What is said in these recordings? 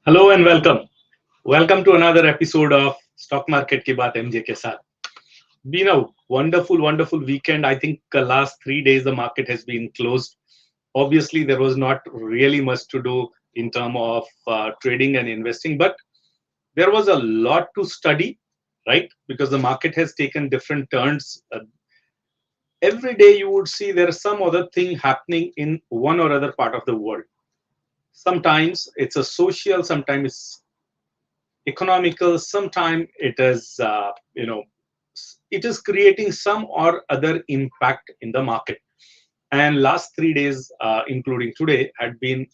Hello and welcome. Welcome to another episode of Stock Market की बात MJ के साथ. Been a wonderful weekend. I think last 3 days the market has been closed. Obviously, there was not really much to do in terms of trading and investing, but there was a lot to study, right? Because the market has taken different turns. Every day you would see there is some other thing happening in one or other part of the world. Sometimes it's a social, sometimes it's economical, sometimes it is it is creating some or other impact in the market. And last 3 days, including today, had been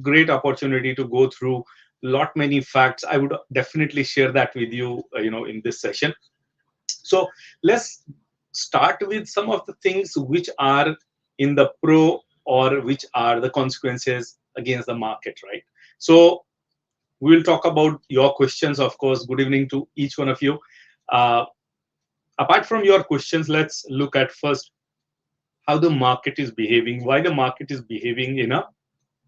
great opportunity to go through lot many facts. I would definitely share that with you, in this session. So let's start with some of the things which are in the pro or which are the consequences against the market, right? So we'll talk about your questions, of course. Good evening to each one of you. Uh, Apart from your questions, let's look at first how the market is behaving, why the market is behaving in a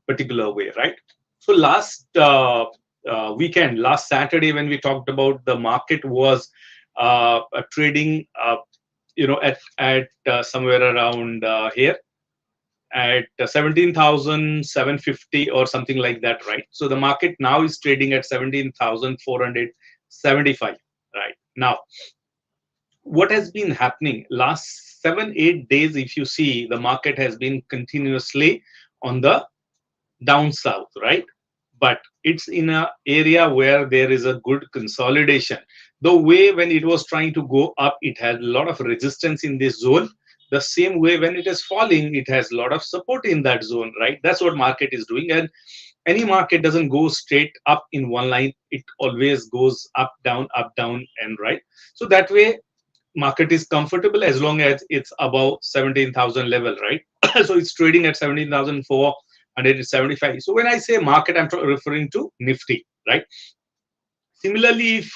particular way, right? So last weekend, last Saturday, when we talked about the market was trading, at somewhere around here at 17,750 or something like that, right? So the market now is trading at 17,475, right? Now, what has been happening last 7 8 days, if you see, the market has been continuously on the down south, right? But it's in a area where there is a good consolidation. The way when it was trying to go up, it had a lot of resistance in this zone. The same way when it is falling, it has a lot of support in that zone, right? That's what market is doing. And any market doesn't go straight up in one line. It always goes up down, and right. So that way market is comfortable as long as it's above 17,000 level, right? So it's trading at 17,475. So when I say market, I'm referring to Nifty, right? Similarly, if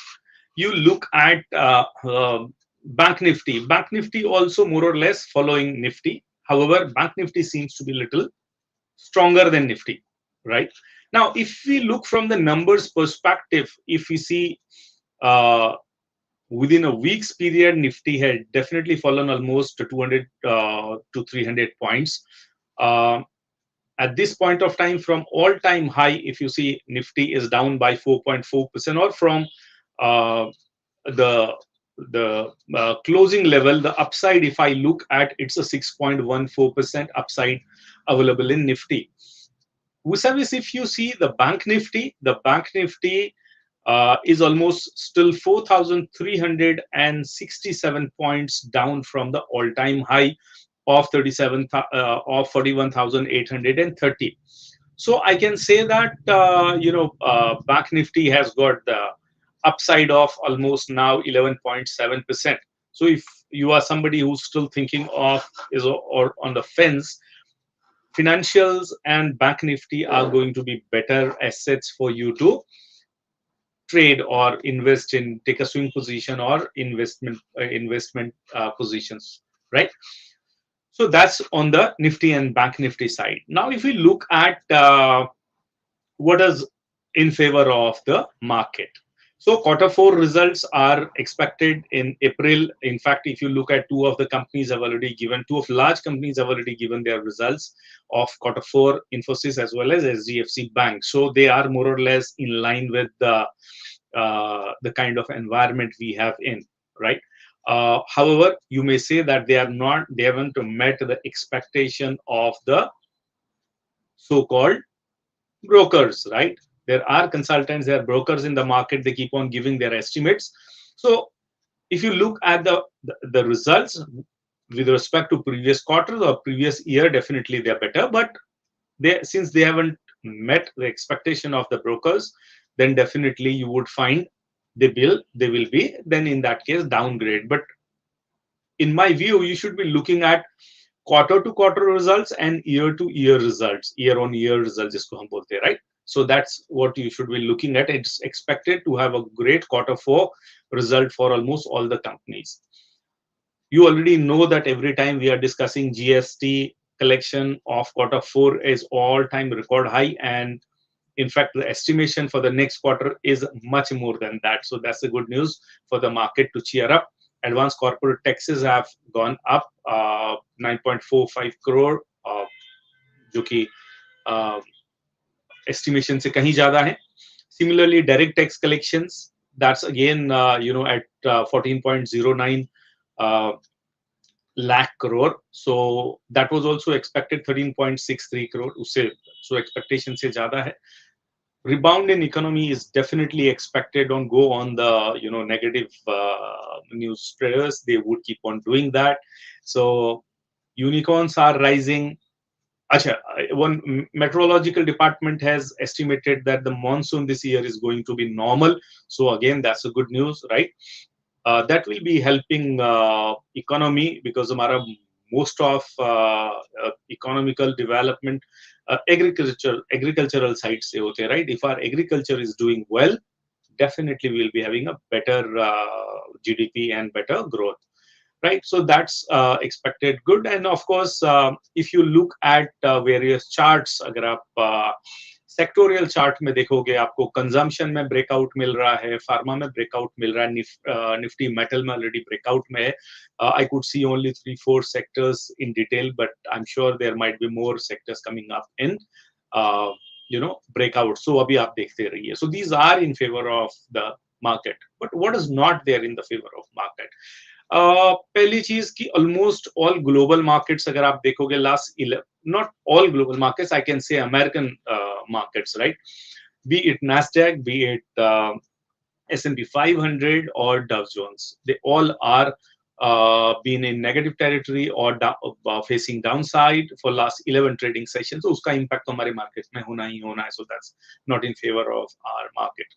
you look at Bank Nifty also more or less following Nifty. However, Bank Nifty seems to be little stronger than Nifty, right? Now, if we look from the numbers perspective, if we see uh, within a week's period, Nifty had definitely fallen almost to 200 to 300 points. Uh, at this point of time, from all-time high, if you see, Nifty is down by 4.4%, or from uh, the closing level, the upside, if I look at, it's a 6.14% upside available in Nifty. Vis-a-vis, if you see the Bank Nifty is almost still 4,367 points down from the all-time high of 41,830. So I can say that Bank Nifty has got the upside of almost now 11.7%. So if you are somebody who's still thinking of or on the fence, financials and Bank Nifty are going to be better assets for you to trade or invest in, take a swing position or investment positions, right? So that's on the Nifty and Bank Nifty side. Now, if we look at what is in favor of the market. So quarter four results are expected in April. In fact, if you look at two of large companies have already given their results of quarter four, Infosys as well as SDFC Bank. So they are more or less in line with the kind of environment we have in, right? However, you may say that they haven't met the expectation of the so-called brokers, right? There are consultants, there are brokers in the market, they keep on giving their estimates. So if you look at the results with respect to previous quarters or previous year, definitely they're better. But since they haven't met the expectation of the brokers, then definitely you would find they will be, then in that case, downgrade. But in my view, you should be looking at quarter to quarter results and year to year results, year on year results, jisko hum bolte, right? So that's what you should be looking at. It's expected to have a great quarter four result for almost all the companies. You already know that every time we are discussing GST collection of quarter four is all-time record high, and In fact, the estimation for the next quarter is much more than that. So that's the good news for the market to cheer up. Advanced corporate taxes have gone up 9.45 crore, जो कि estimation से कहीं ज़्यादा है. Similarly, direct tax collections, that's again at 14.09 lakh crore. So that was also expected 13.63 crore. उससे so expectation से ज़्यादा है. Rebound in economy is definitely expected. Don't go on the negative news spreaders. They would keep on doing that. So unicorns are rising. Acha, one meteorological department has estimated that the monsoon this year is going to be normal. So again, that's a good news, right? That will be helping economy because most of economical development agricultural sites se hote, right? If our agriculture is doing well, definitely we'll be having a better GDP and better growth, right? So that's expected good. And of course, if you look at various charts, अगर आप sectoral chart में देखोगे, आपको consumption में breakout मिल रहा है, pharma में ब्रेकआउट मिल रहा है, निफ्टी मेटल में ऑलरेडी ब्रेकआउट में है. I could see only 3-4 sectors in detail, but I am sure there might be more sectors coming up in breakout. So अभी आप देखते रहिए. So these are in favor of the market. But what is not there in the favor of market? पहली चीज कि almost all global markets अगर आप देखोगे not all global markets, I can say American markets, right? Be it Nasdaq, be it S&P 500 or Dow Jones, they all are been in negative territory or facing downside for last 11 trading sessions. So उसका impact तो हमारे market में होना ही होना है. So that's not in favor of our market.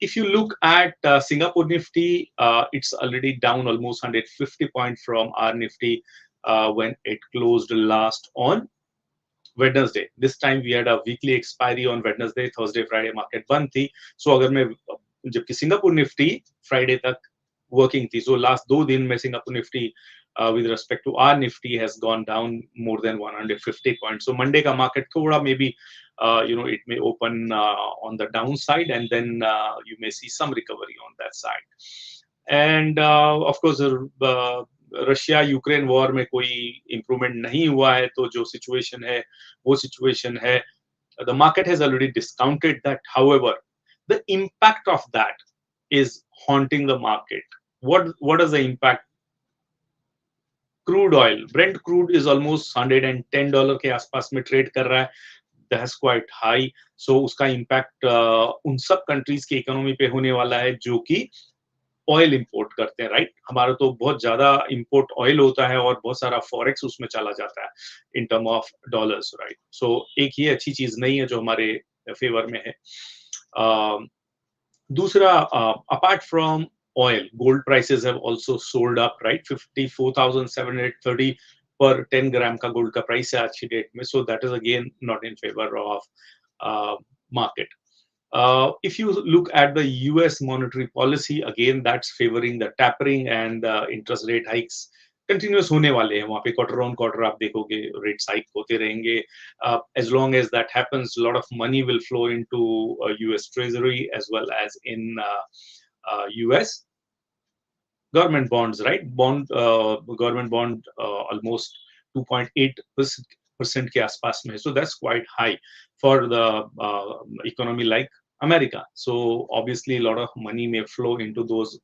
If you look at Singapore Nifty, it's already down almost 150 points from our Nifty when it closed last on Wednesday. This time we had a weekly expiry on Wednesday, Thursday, Friday market बंद थी. So अगर मैं जबकि Singapore Nifty Friday तक working थी, so last 2 दिन में Singapore Nifty with respect to our Nifty has gone down more than 150 points. So Monday का market थोड़ा maybe it may open on the downside, and then you may see some recovery on that side. And of course, Russia Ukraine war में कोई improvement नहीं हुआ है, तो जो situation है वो सिचुएशन है. The market has already discounted that. However, the impact of that is haunting the market. What is the impact? Crude oil, Brent crude is almost $110 के आसपास में ट्रेड कर रहा है. That's quite high. सो उसका इम्पैक्ट उन सब कंट्रीज की इकोनॉमी पे होने वाला है जो कि ऑयल इंपोर्ट करते हैं, राइट? हमारा तो बहुत ज्यादा इंपोर्ट ऑयल होता है और बहुत सारा फॉरेक्स उसमें चला जाता है in term of dollars, right? So एक ये अच्छी चीज नहीं है जो हमारे फेवर में है. दूसरा, apart from oil, gold prices have also sold up, right? 54,730 per 10 gram का gold का प्राइस है आज की डेट में. So that is again not in favor of market. If you look at the US monetary policy, again that's favoring the tapering and interest rate hikes continuous होने वाले हैं. वहाँ पे quarter on quarter आप देखोगे rates hike होते रहेंगे. As long as that happens, a lot of money will flow into US Treasury as well as in US government bonds, right? Government bond almost 2.8% के आसपास में. So that's quite high for the economy like America. So obviously a lot of money may flow into those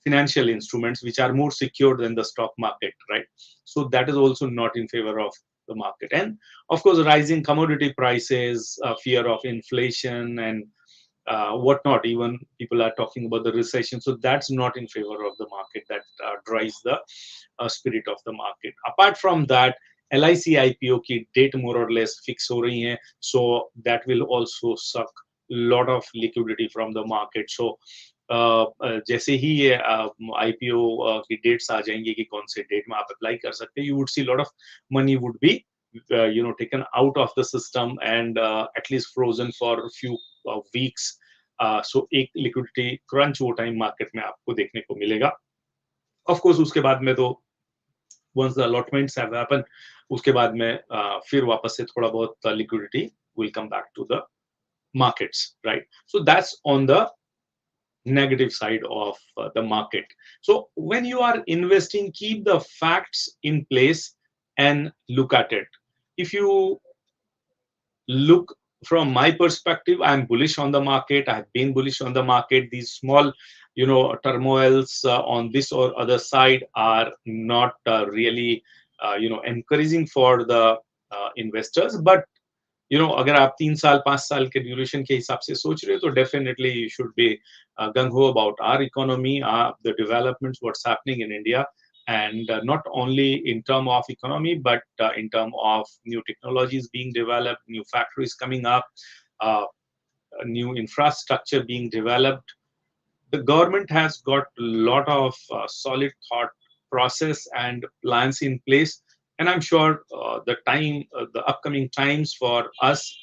financial instruments which are more secure than the stock market, right? So that is also not in favor of the market. And of course, rising commodity prices, fear of inflation and whatnot. Even people are talking about the recession. So that's not in favor of the market. That drives the spirit of the market. Apart from that, LIC IPO की date more or less fix हो रही है. So that will also suck lot of liquidity from the market. So जैसे ही ये IPO की dates आ जाएंगी कि कौन से date में आप apply कर सकते हैं, you would see lot of money would be taken out of the system and at least frozen for a few weeks. So एक liquidity crunch वो time market में आपको देखने को मिलेगा. Of course उसके बाद में तो once the allotments have happened, उसके बाद में फिर वापस से थोड़ा बहुत liquidity will come back to the markets, right? So that's on the negative side of the market. So when you are investing, keep the facts in place and look at it. If you look from my perspective, I'm bullish on the market. I have been bullish on the market. These small, turmoils on this or other side are not really, encouraging for the investors. But अगर आप 3 साल 5 साल के duration के हिसाब से सोच रहे हो तो definitely you should B gung ho about our economy, the developments, what's happening in India, and not only in term of economy, but in term of new technologies being developed, new factories coming up, uh, new infrastructure being developed. The government has got a lot of solid thought process and plans in place, and I'm sure the upcoming times for us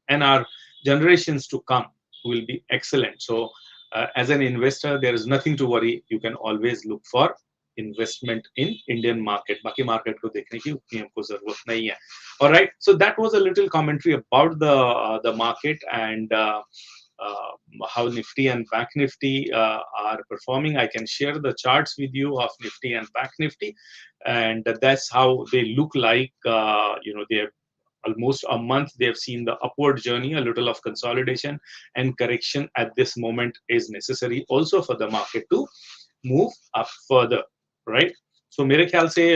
and our generations to come will be excellent. So as an investor, there is nothing to worry. You can always look for investment in Indian market. Baki market ko dekhne ki utni humko zarurat nahi hai. All right. So that was a little commentary about the market and uh, how Nifty and Bank Nifty are performing. I can share the charts with you of Nifty and Bank Nifty, and that's how they look like. They have almost a month. They have seen the upward journey. A little of consolidation and correction at this moment is necessary also for the market to move up further, right? So मेरे ख्याल से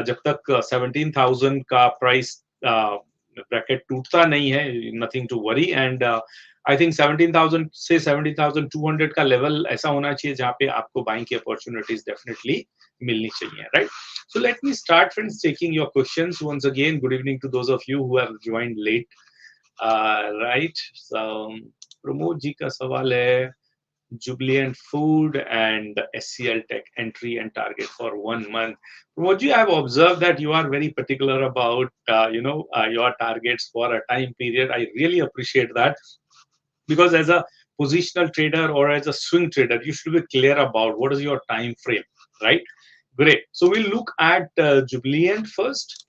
जब तक 17,000 का price bracket टूटता नहीं है, nothing to worry. And I think 17,000 से 17,200 का लेवल ऐसा होना चाहिए जहां पे आपको बाइंग की अपॉर्चुनिटीज डेफिनेटली मिलनी चाहिए, right? So let me start, friends, taking your questions. Once again, good evening to those of you who have joined late. Right. So Pramod ji ka sawal hai, Jubilant Food and SCL Tech entry and target for 1 month. Pramod ji, I have observed that you are very particular about, your targets for a time period. I really appreciate that, because as a positional trader or as a swing trader, you should be clear about what is your time frame, right? Great. So we'll look at Jubilant first.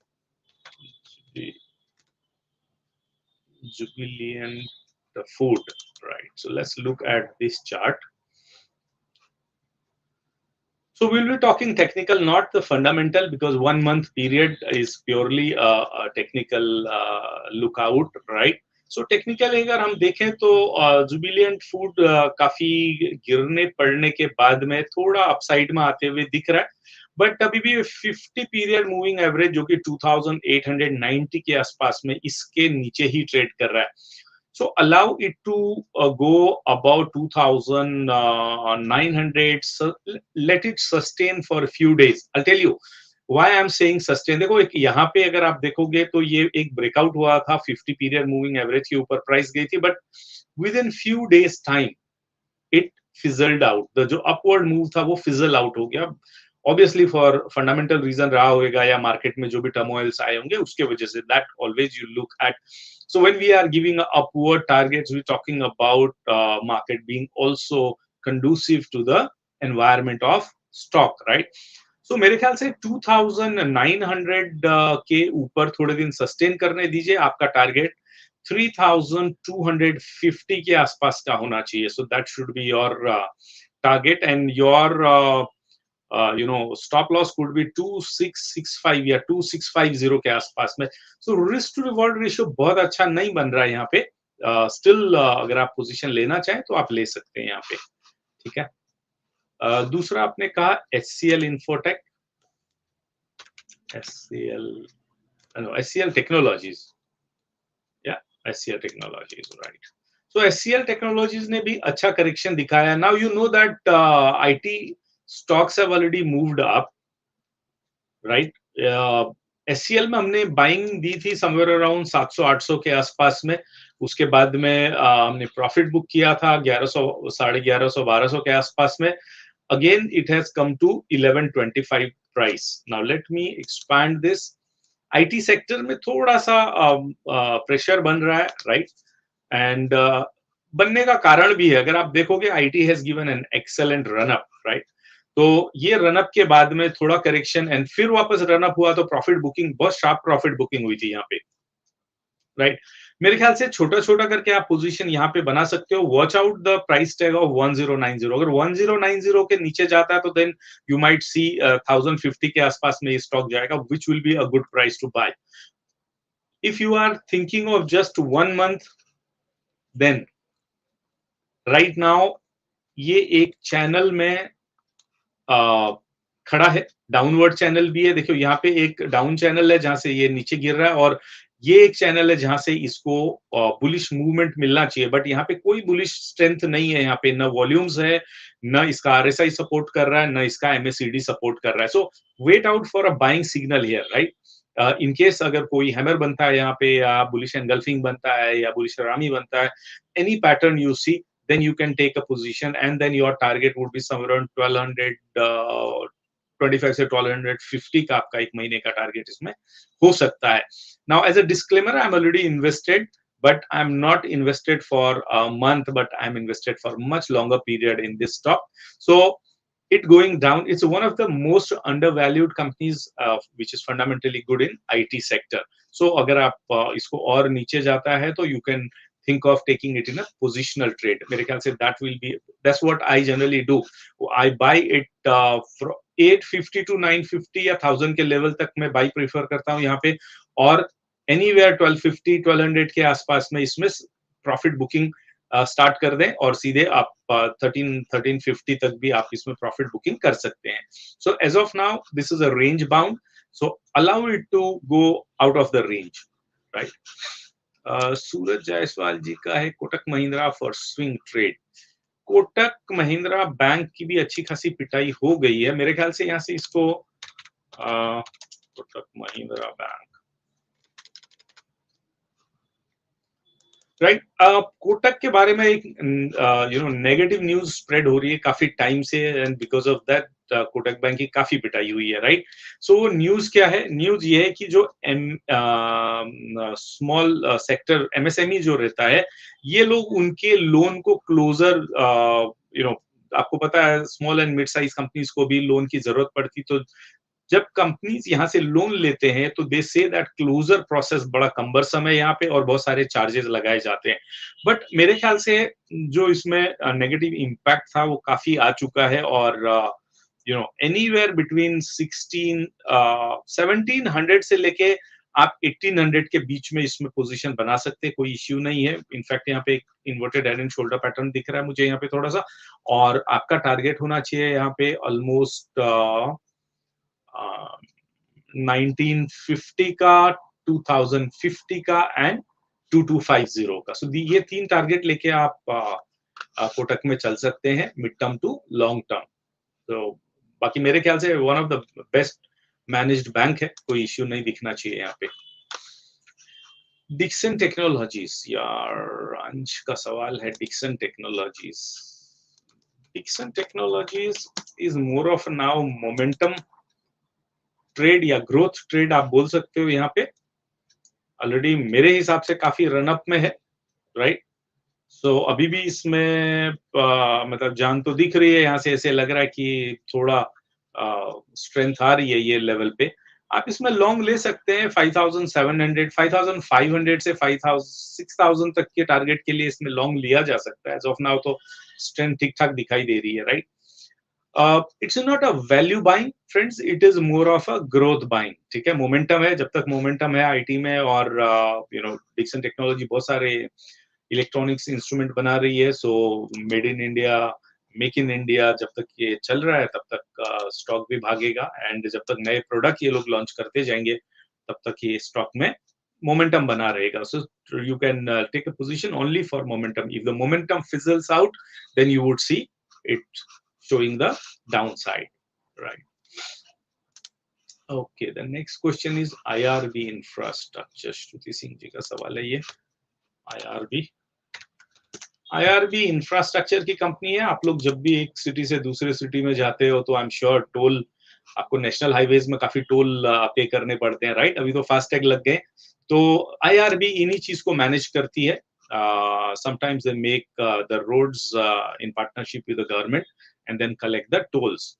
Jubilant Food, right? So let's look at this chart. So we'll be talking technical, not the fundamental, because 1 month period is purely a technical lookout, right? So technical अगर हम देखें तो Jubilant food काफी गिरने पड़ने के बाद में थोड़ा अपसाइड में आते हुए दिख रहा है, बट अभी भी 50 पीरियड मूविंग एवरेज जो कि 2890 के आसपास में इसके नीचे ही ट्रेड कर रहा है. So allow it to go about 2,900. So let it sustain for a few days. I'll tell you why I'm saying sustain. देखो एक यहाँ पे अगर आप देखोगे तो ये एक ब्रेकआउट हुआ था 50 पीरियड मूविंग एवरेज के ऊपर प्राइस गई थी, but with in few days time it fizzled out. The जो अपवर्ड मूव था वो फिजल आउट हो गया, ऑब्वियसली फॉर फंडामेंटल रीजन रहा होगा या मार्केट में जो भी टर्मोइल्स आए होंगे उसके वजह से. That always you look at. So when we are giving upward targets, we're talking about market being also conducive to the environment of stock, right? So मेरे ख्याल से 2,900 के ऊपर थोड़े दिन सस्टेन करने दीजिए. आपका टारगेट 3,250 के आसपास का होना चाहिए. So that should be your target, and your stop loss could be 2665 या 2650 के आसपास में. So risk to reward ratio बहुत अच्छा नहीं बन रहा है यहाँ पे. Still अगर आप पोजीशन लेना चाहें तो आप ले सकते हैं यहाँ पे, ठीक है. दूसरा आपने कहा HCL Infotech, HCL Technologies, HCL Technologies, right? So HCL Technologies ने भी अच्छा करेक्शन दिखाया. Now you know that IT stocks have already moved up, right? SCL में हमने बाइंग दी थी समवेयर अराउंड 700-800 के आसपास में. उसके बाद में हमने प्रॉफिट बुक किया था 1100, 1150, 1200 के आसपास में. Again it has come to 1125 price. Now let me expand this. IT sector में थोड़ा सा प्रेशर बन रहा है, राइट? एंड बनने का कारण भी है. अगर आप देखोगे IT has given an excellent run up, right? तो ये रनअप के बाद में थोड़ा करेक्शन एंड फिर वापस रनअप हुआ तो प्रॉफिट बुकिंग, बहुत शार्प प्रॉफिट बुकिंग हुई थी यहाँ पे, राइट। मेरे ख्याल से छोटा छोटा करके आप पोजीशन यहाँ पे बना सकते हो। Watch out the price tag of 1090। अगर 1090 के नीचे जाता है तो देन यू माइट सी 1050 के आसपास में ये स्टॉक जाएगा, which will be a good price to buy. If you are thinking of just 1 month, then right now ये एक चैनल में खड़ा है, डाउनवर्ड चैनल भी है। देखियो यहाँ पे एक डाउन चैनल है जहां से ये नीचे गिर रहा है, और ये एक चैनल है जहां से इसको बुलिश मूवमेंट मिलना चाहिए, बट यहाँ पे कोई बुलिश स्ट्रेंथ नहीं है। यहाँ पे न वॉल्यूम्स है, न इसका आरएसआई सपोर्ट कर रहा है, न इसका एमएससीडी सपोर्ट कर रहा है। So wait out for a buying signal here, right. In case अगर कोई हैमर बनता है यहाँ पे, या बुलिश एंगल्फिंग बनता है, या बुलिश रामी बनता है, any pattern you see, then you can take a position, and then your target would be somewhere around 1225 से 1250 का आपका एक महीने का टारगेट इसमें हो सकता है। Now as a disclaimer, I'm already invested, but I'm not invested for a month, but I'm invested for much longer period in this stock. So it going down, it's one of the most undervalued companies, which is fundamentally good in IT sector. So अगर आप इसको और नीचे जाता है तो you can think of taking it in a positional trade. मेरे ख्याल से that will be, that's what I generally do. I buy it from 850 to 950 या 1000 के लेवल तक मैं बाई प्रेफर करता हूँ यहाँ पे, और anywhere 1250 1200 के आसपास में इसमें प्रॉफिट बुकिंग स्टार्ट कर दें, और सीधे आप 1350 तक भी आप इसमें प्रॉफिट बुकिंग कर सकते हैं। So as of now this is a range bound, so allow it to go out of the range, right. Suraj Jaiswal ji का है Kotak Mahindra for swing trade. Kotak Mahindra bank की भी अच्छी खासी पिटाई हो गई है मेरे ख्याल से। यहाँ से इसको कोटक महिंद्रा बैंक, राइट। कोटक के बारे में एक नेगेटिव न्यूज स्प्रेड हो रही है काफी टाइम से, and because of that Kotak bank की काफी पिटाई हुई है, राइट। सो न्यूज क्या है? न्यूज ये है कि जो स्मॉल सेक्टर एमएसएमई जो रहता है, ये लोग उनके लोन को क्लोजर, आपको पता है small and mid size companies को भी लोन की जरूरत पड़ती, तो जब कंपनीज यहाँ से लोन लेते हैं तो दे से दैट क्लोजर प्रोसेस बड़ा कम्बरसम है यहाँ पे, और बहुत सारे चार्जेस लगाए जाते हैं। बट मेरे ख्याल से जो इसमें नेगेटिव इम्पैक्ट था वो काफी आ चुका है, और एनीवेयर बिटवीन 1700 से लेके आप 1800 के बीच में इसमें पोजीशन बना सकते हैं, कोई इश्यू नहीं है। इनफैक्ट यहाँ पे एक inverted head and shoulder pattern दिख रहा है मुझे यहाँ पे थोड़ा सा, और आपका टारगेट होना चाहिए यहाँ पे ऑलमोस्ट 1950 का, 2050 का एंड 2250 का। सो ये तीन टारगेट लेके आप कोटक में चल सकते हैं mid term to long term. तो बाकी मेरे ख्याल से one of the best managed bank है, कोई इश्यू नहीं दिखना चाहिए यहाँ पे। डिक्सन टेक्नोलॉजीज, यार अंश का सवाल है। Dixon technologies is more of now momentum trade या ग्रोथ ट्रेड आप बोल सकते हो। यहाँ पे ऑलरेडी मेरे हिसाब से काफी रनअप में है, राइट। सो अभी भी इसमें मतलब जान तो दिख रही है, यहाँ से ऐसे लग रहा है कि थोड़ा स्ट्रेंथ आ रही है ये लेवल पे। आप इसमें लॉन्ग ले सकते हैं 5700 5500 से 6000 तक के टारगेट के लिए इसमें लॉन्ग लिया जा सकता है। एज ऑफ नाउ तो स्ट्रेंथ ठीक ठाक दिखाई दे रही है, right. It's not a value buying friends, it is more of a growth buying, ठीक है। मोमेंटम है, जब तक मोमेंटम है आईटी में, और डिक्सन टेक्नोलॉजी बहुत सारे इलेक्ट्रॉनिक्स इंस्ट्रूमेंट बना रही है, so made in India, make in India जब तक ये चल रहा है तब तक स्टॉक भी भागेगा, एंड जब तक नए प्रोडक्ट ये लोग लॉन्च करते जाएंगे तब तक ये स्टॉक में मोमेंटम बना रहेगा। So you can take a position only for momentum. If the momentum fizzles out, then you would see it showing the downside, right? Okay, the next question is IRB infrastructure. श्रुति सिंह जी का सवाल है ये। IRB infrastructure की company है। आप लोग जब भी एक सिटी से दूसरे सिटी में जाते हो तो आई एम श्योर टोल, आपको नेशनल हाईवेज में काफी टोल पे करने पड़ते हैं, राइट। अभी तो फास्टैग लग गए, तो IRB इन्हीं चीज को मैनेज करती है। Sometimes they make the roads in partnership with the government and then collect the tolls.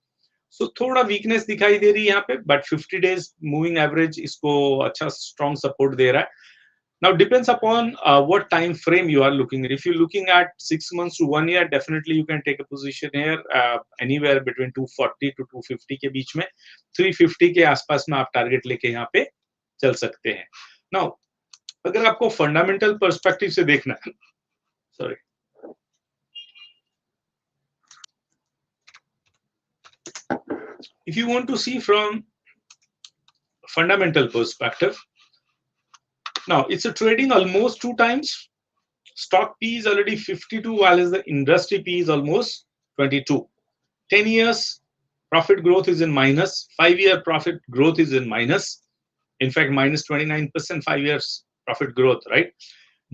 So थोड़ा वीकनेस दिखाई दे रही है यहाँ पे, बट 50 days मूविंग एवरेज इसको अच्छा स्ट्रॉन्ग सपोर्ट दे रहा है। Now depends upon what time frame you are looking at. If you're looking at 6 months to 1 year, definitely you can take a position here anywhere between 240 to 250 के बीच में, 350 के आसपास में आप टारगेट लेके यहाँ पे चल सकते हैं. Now अगर आपको फंडामेंटल पर्सपेक्टिव से देखना है, sorry, if you want to see from fundamental perspective, now it's a trading almost 2 times. Stock P is already 52, while the industry P is almost 22. 10 years profit growth is in minus. 5-year profit growth is in minus. In fact, minus 29%, 5 years profit growth, right?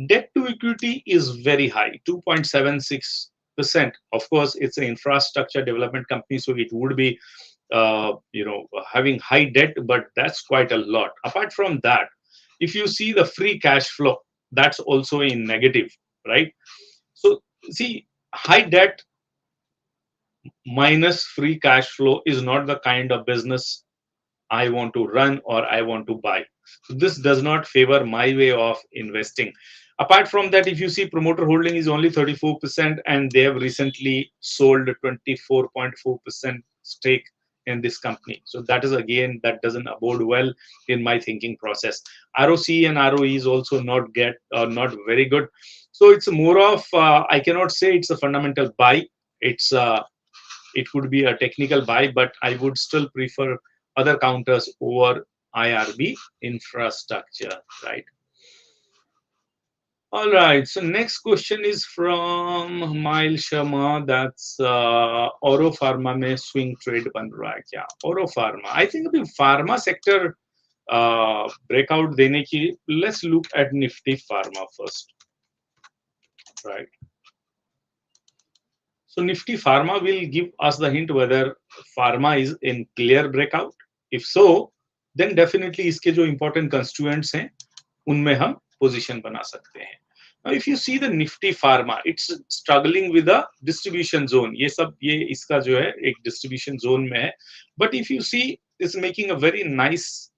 Debt to equity is very high, 2.76%. Of course, it's an infrastructure development company, so it would be, having high debt, but that's quite a lot. Apart from that, if you see the free cash flow, that's also in negative, right? So see, high debt minus free cash flow is not the kind of business I want to run or I want to buy. So this does not favor my way of investing. Apart from that, if you see, promoter holding is only 34%, and they have recently sold 24.4% stake in this company. So that is, again, that doesn't abode well in my thinking process. ROC and ROE is also not very good. So it's more of I cannot say it's a fundamental buy. It would be a technical buy, but I would still prefer other counters over IRB infrastructure, right? All right. So next question is from Mail Sharma. That's Oro Pharma में swing trade बन रहा है क्या? Oro Pharma. I think अभी pharma sector breakout देने की. Let's look at Nifty Pharma first, right? So Nifty Pharma will give us the hint whether pharma is in clear breakout. If so, then definitely इसके जो important constituents हैं, उनमें हम position बना सकते हैं. Now, if you see the Nifty Pharma, it's struggling with a distribution zone. ये इसका जो है एक distribution zone में है. But if you see, it's making a very nice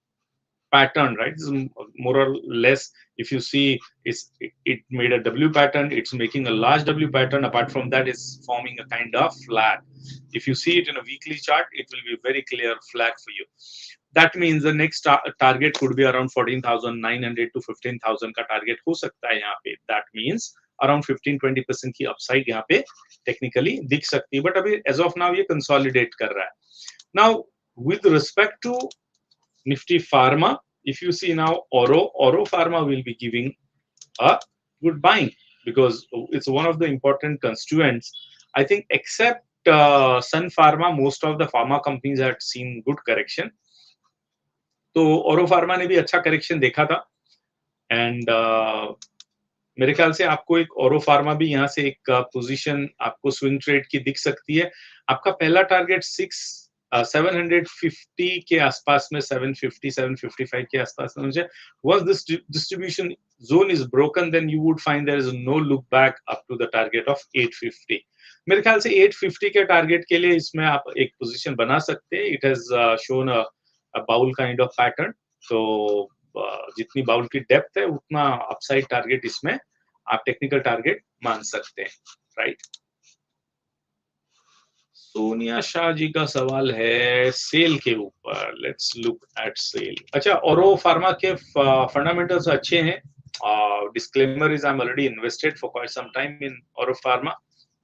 pattern, right? This is more or less, if you see, it made a W pattern. It's making a large W pattern. Apart from that, it's forming a kind of flag. If you see it in a weekly chart, it will be very clear flag for you. That means the next target could be around 14,900 to 15,000 का target हो सकता है यहाँ पे. That means around 15-20% की upside यहाँ पे technically दिख सकती है. But अभी as of now ये consolidate कर रहा है. Now, with respect to Nifty Pharma, if you see now Oro Pharma will be giving a good buying because it's one of the important constituents. I think except Sun Pharma, most of the pharma companies had seen good correction. तो Oro Pharma ने भी अच्छा correction देखा था, and मेरे ख्याल से आपको एक Oro Pharma भी यहाँ से एक पोजीशन आपको स्विंग ट्रेड की दिख सकती है. आपका पहला टारगेट 750 के आसपास में, 750 755 के आसपास में मुझे. Once this distribution zone is broken, then you would find there is no look back up to the target of 850. मेरे ख्याल से 850 के टारगेट के लिए इसमें आप एक पोजीशन बना सकते हैं. It has shown a bowl kind of pattern. तो जितनी बाउल की डेप्थ है उतना अपसाइड टारगेट इसमें आप टेक्निकल टारगेट मान सकते हैं, राइट? सोनिया शाह जी का सवाल है सेल के ऊपर. Let's look at sell. अच्छा, ओरो फार्मा के फंडामेंटल्स अच्छे हैं. Disclaimer is I am already invested for quite some time in Auro pharma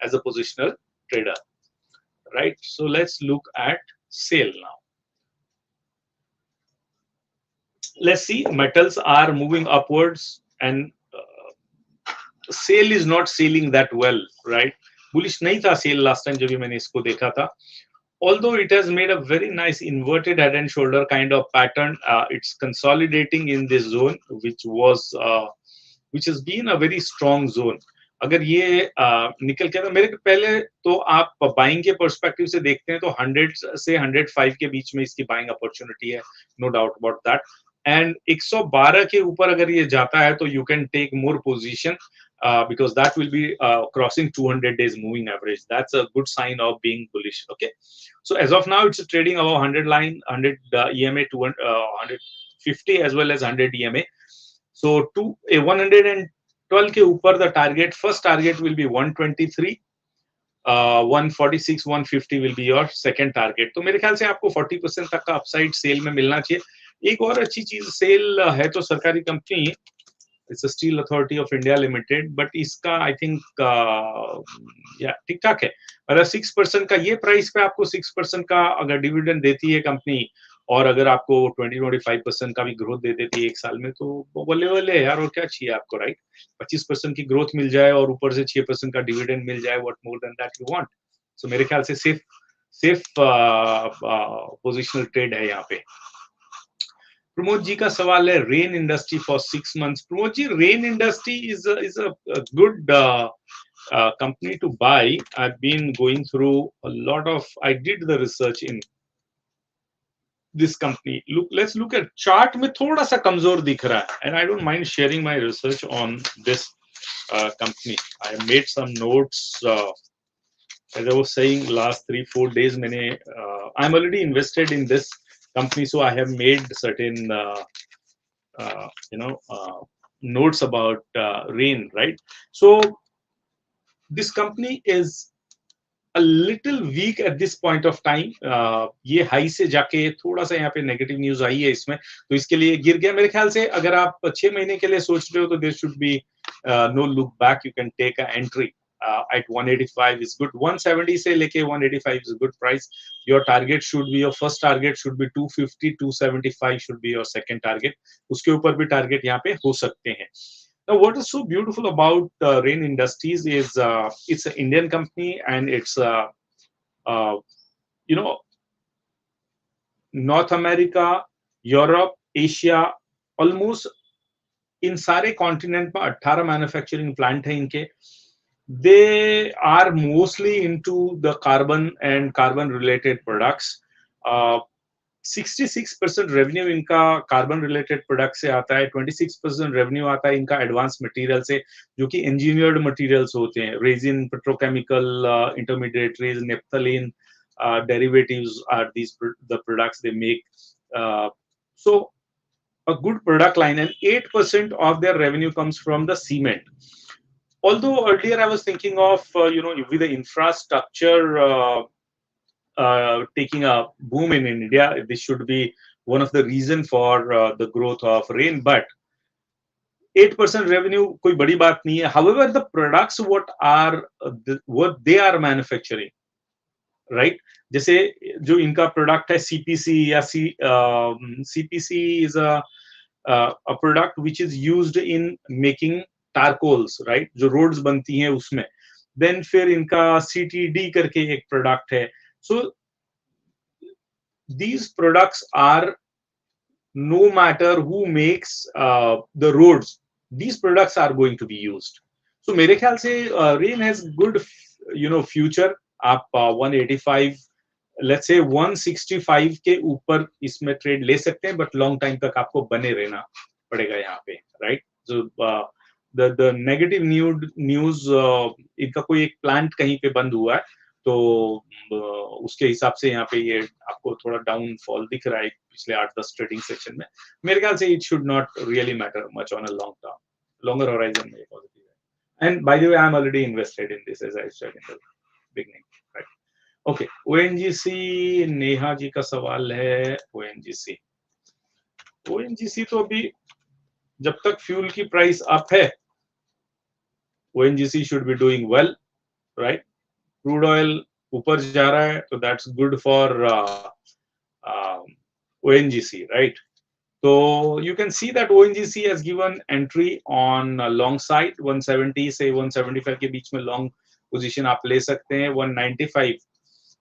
as a positional trader, right? So let's look at sell now. Let's see, metals are moving upwards, and sale is not selling that well, right? Bullish nahi tha sale last time jab bhi maine isko dekha tha. Although it has made a very nice inverted head and shoulder kind of pattern, it's consolidating in this zone, which has been a very strong zone. अगर ये निकल के, मेरे पहले तो आप buying के perspective से देखते हैं तो 100 से 105 के बीच में इसकी बाइंग अपॉर्चुनिटी है, no doubt about that. And 112 के ऊपर अगर ये जाता है तो you can take more position because that will be crossing 200 days moving average. That's a good sign of being bullish. Okay, so as of now it's trading above 100 line, 100 EMA, 150 as well as 100 EMA. So to a 112 के ऊपर the target, first target will be 123, 146, 150 will be your second target. तो मेरे ख्याल से आपको 40% तक का upside cell में मिलना चाहिए। एक और अच्छी चीज, सेल है तो सरकारी company, it's steel authority of India limited, but इसका आई थिंक या ठीक ठाक है। अगर 6% का ये प्राइस पे आपको 6% का अगर डिविडेंड देती है कंपनी, और अगर आपको 20-25% का भी ग्रोथ दे देती है एक साल में, तो बल्ले बल्ले है यार, और क्या चाहिए आपको, राइट? 25% की ग्रोथ मिल जाए और ऊपर से 6% का डिविडेंड मिल जाए, what more than that you want? So मेरे ख्याल से सेफ सेफ पोजिशनल ट्रेड है यहाँ पे। प्रमोद जी का सवाल है, Rain industry for 6 months। Pramod ji, Rain industry is a good company to buy. I've been going through a lot of, I did the research in this company. Look, let's look at chart में थोड़ा सा कमजोर दिख रहा है, and I don't mind sharing my research on this company. I have made some notes. As I was saying, last 3-4 days मैंने I'm already invested in this company, so I have made certain notes about rain, right? So this company is a little weak at this point of time. ये high से जाके थोड़ा सा यहाँ पे negative news आई है इसमें, तो इसके लिए गिर गया। मेरे ख्याल से अगर आप 6 महीने के लिए सोच रहे हो तो there should be no look back, you can take a entry at 185 is good. 170 से लेके 185 is a good price. Your target should be, your first target should be 250, 275 should be your second target. उसके ऊपर भी target यहाँ पे हो सकते हैं। Now, what is so beautiful about Rain Industries is it's an Indian company, and it's uh, you know North America, Europe, Asia, almost इन सारे continent में 18 मैन्युफैक्चरिंग प्लांट है इनके। They are mostly into the carbon and carbon related products. 66% revenue इनका carbon related product से आता है, 26% revenue आता है इनका एडवांस मटेरियल से, जो कि इंजीनियर्ड मटेरियल्स होते हैं, resin, petrochemical intermediaries, naphthalene derivatives are these the products they make. So a good product line, and 8% of their revenue comes from the cement. Although earlier I was thinking of with the infrastructure taking a boom in India, this should be one of the reason for the growth of rain, but 8% revenue कोई बड़ी बात नहीं है. However, the products what they are manufacturing, right? जैसे जो इनका product है CPC या CPC is a product which is used in making tar coals, right, जो रोड्स बनती हैं उसमें. देन फिर इनका CTD करके एक प्रोडक्ट है. सो these products are, no matter who makes the roads, these products are going to be used. So मेरे ख्याल से Rain has good future. आप 185, let's say 165 के ऊपर इसमें ट्रेड ले सकते हैं, बट लॉन्ग टाइम तक आपको बने रहना पड़ेगा यहाँ पे, right? So the negative news, इनका कोई एक प्लांट कहीं पे बंद हुआ है, तो उसके हिसाब से यहाँ पे ये आपको थोड़ा डाउनफॉल दिख रहा है पिछले 8-10 ट्रेडिंग सेक्शन में. मेरे ख्याल से it should not really matter much on a long term, longer horizon में पॉजिटिव है. And by the way, I am already invested in this, as I said in the beginning, right? Okay, ONGC, Neha ji का सवाल है. ONGC तो अभी जब तक fuel की प्राइस अप है, ONGC should be doing well, right? Crude oil ऊपर जा रहा है, तो that's good for ONGC, right? So you can see that ONGC has given entry on long side, 170 से 175 के बीच में long position आप ले सकते हैं. 195,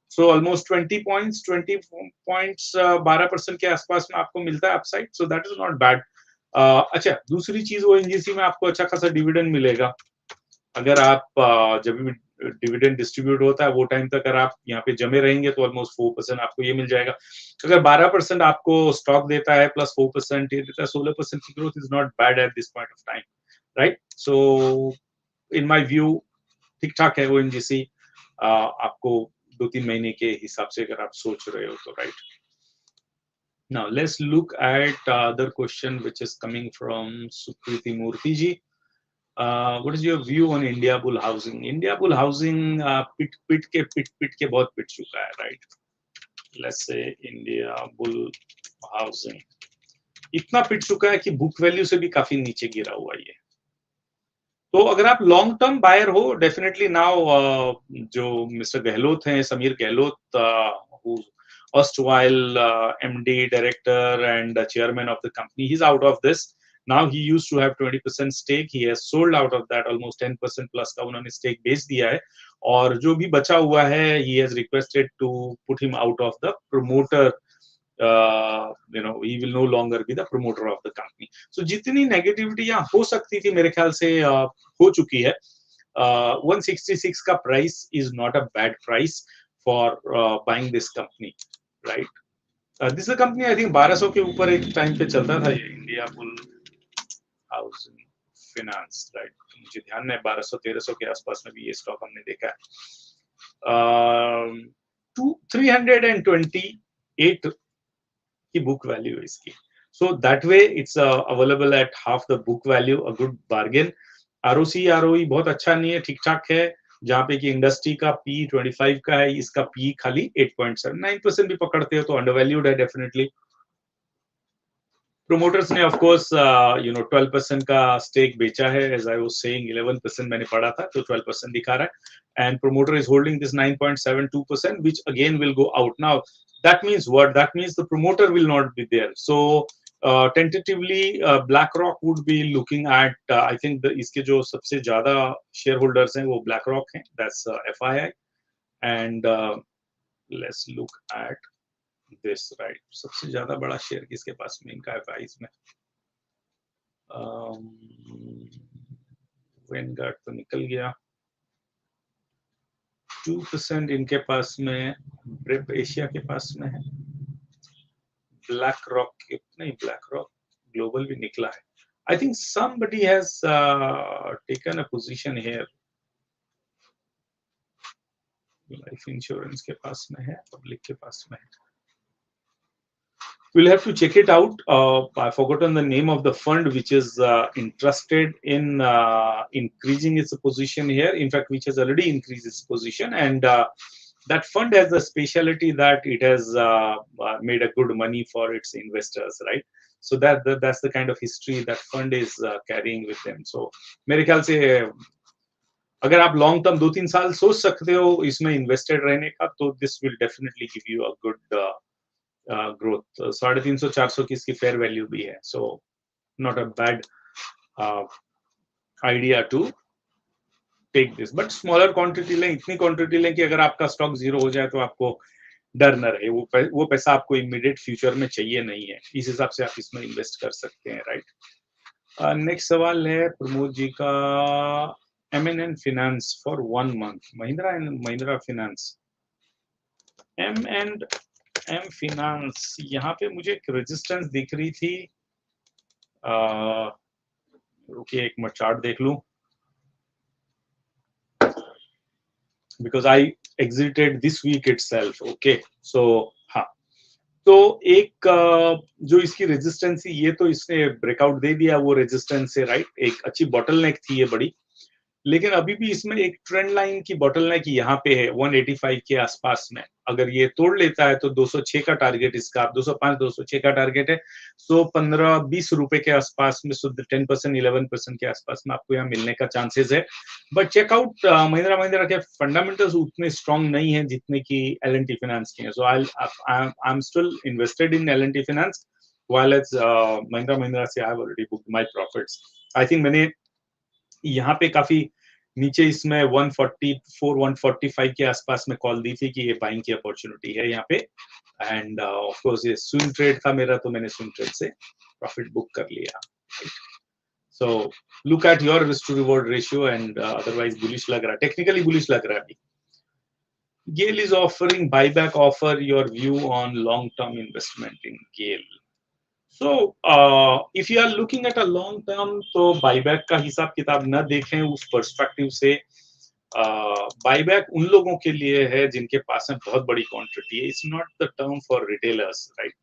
so almost 20 points 12% के आसपास में आपको मिलता है upside, so that is not bad. अच्छा, दूसरी चीज, ONGC में आपको अच्छा खासा डिविडेंड मिलेगा. अगर आप जब भी डिविडेंड डिस्ट्रीब्यूट होता है वो टाइम तक अगर आप यहाँ पे जमे रहेंगे तो ऑलमोस्ट 4% आपको ये मिल जाएगा. अगर 12% आपको स्टॉक देता है प्लस 4% ये देता है, 16% की growth is not bad at this point of time, right? So in my view ठीक ठाक है ONGC, आपको 2-3 महीने के हिसाब से अगर आप सोच रहे हो तो, right? Now let's look at other question which is coming from Sukriti Murthy ji. What is your view on India bull housing? India bull housing पिट के बहुत पिट चुका है, right? Let's say India bull housing इतना पिट चुका है कि book value से भी काफी नीचे गिरा हुआ है ये। तो अगर आप लॉन्ग टर्म बायर हो, डेफिनेटली नाउ जो मिस्टर गहलोत हैं, Sameer Gehlot, who erstwhile MD, director and chairman of the company, he's out of this. Now he used to have 20% stake. He has sold out of that, almost 10% plus का उन्होंने stake बेच दिया है, और जो भी बचा हुआ है, he has requested to put him out of the promoter. He will no longer be the promoter of the company. So जितनी नेगेटिविटी यहाँ हो सकती थी मेरे ख्याल से हो चुकी है. 166 का price is not a bad price for buying this company, right? This is a company I think 1200 के ऊपर एक टाइम पे चलता था ये India bull housing finance, right? मुझे ध्यान है 1200-1300 के आसपास में भी ये स्टॉक हमने देखा है. 328 की बुक वैल्यू है इसकी. So that way it's available at half the book value, a good bargain. ROC ROE बहुत अच्छा नहीं है, ठीक ठाक है, जहाँ पे कि इंडस्ट्री का P 25 का है, इसका P खाली 8.7, 9% भी पकड़ते हो तो अंडरवैल्यूड है डेफिनेटली. प्रोमोटर्स ने ऑफ कोर्स 12% का स्टेक बेचा है, एज आई वाज सेइंग 11% मैंने पढ़ा था, तो 12% दिखा रहा है, and promoter is holding this 9.72%, which again will go out. Now that means what? That means the promoter will not be there. So tentatively BlackRock would be looking at I think इसके जो सबसे ज्यादा share holders हैं वो BlackRock हैं, that's FII, and let's look at this, right? सबसे ज्यादा बड़ा शेयर किसके पास में इनका FII में? वेनगार्ड तो निकल गया. 2% इनके पास में ब्रिप एशिया के पास में है. ब्लैक रॉक नहीं, ब्लैक रॉक ग्लोबल भी निकला है. I think somebody has taken a position here. Life insurance के पास में है, पब्लिक के पास में है. We'll have to check it out. I've forgotten the name of the fund which is interested in increasing its position here. In fact, which has already increased its position, and that fund has the speciality that it has made a good money for its investors, right? So that's the kind of history that fund is carrying with them. So मेरे ख्याल से अगर आप long term 2-3 साल सोच सकते हो इसमें इन्वेस्टेड रहने का, तो this will definitely give you a good growth. 350-400 की इसकी फेयर वैल्यू भी है, so not a bad idea to take this. But smaller quantity लें, इतनी quantity लें कि अगर आपका स्टॉक जीरो हो जाए तो आपको डर न रहे. वो पैसा आपको इमीडिएट फ्यूचर में चाहिए नहीं है, इस हिसाब से आप इसमें इन्वेस्ट कर सकते हैं, राइट? नेक्स्ट सवाल है प्रमोद जी का. M&N Finance for 1 month. Mahindra and Mahindra finance, M Finance, यहाँ पे मुझे एक रेजिस्टेंस दिख रही थी. रुकिए एक मिनट चार्ट देख लूं, because I exited this week itself. Okay, so हाँ, तो एक जो इसकी रेजिस्टेंस थी, ये तो इसने ब्रेकआउट दे दिया वो रेजिस्टेंस से, राइट? एक अच्छी बॉटलनेक थी ये बड़ी, लेकिन अभी भी इसमें एक ट्रेंड लाइन की बॉटलनेक यहाँ पे है 185 के आसपास में. अगर ये तोड़ लेता है तो 206 का टारगेट इसका, 205-206 का टारगेट है. सो 15-20 रुपए के आसपास में, सो 10% 11% के आसपास में आपको यहाँ मिलने का चांसेस है. बट चेकआउट महिंद्रा के फंडामेंटल्स उतने स्ट्रांग नहीं है जितने की L&T फाइनेंस के हैं. So I am still invested in L&T finance, while as Mahindra से I have already booked my profits. I think मैंने यहाँ पे काफी नीचे इसमें 144-145 के आसपास में कॉल दी थी कि ये बाइंग की अपॉर्चुनिटी है यहाँ पे, एंड ऑफ कोर्स ये स्विंग ट्रेड था मेरा, तो मैंने स्विंग ट्रेड से प्रॉफिट बुक कर लिया. So look at your risk to reward ratio, and otherwise bullish लग रहा है, टेक्निकली बुलिश लग रहा है अभी. GAIL is offering buyback offer, your view on long term investment in GAIL. So if you are looking at a long term, तो buyback का हिसाब किताब न देखें उस पर्सपेक्टिव से. बाईबैक उन लोगों के लिए है जिनके पास में बहुत बड़ी क्वांटिटी है. It's not the term for retailers, right?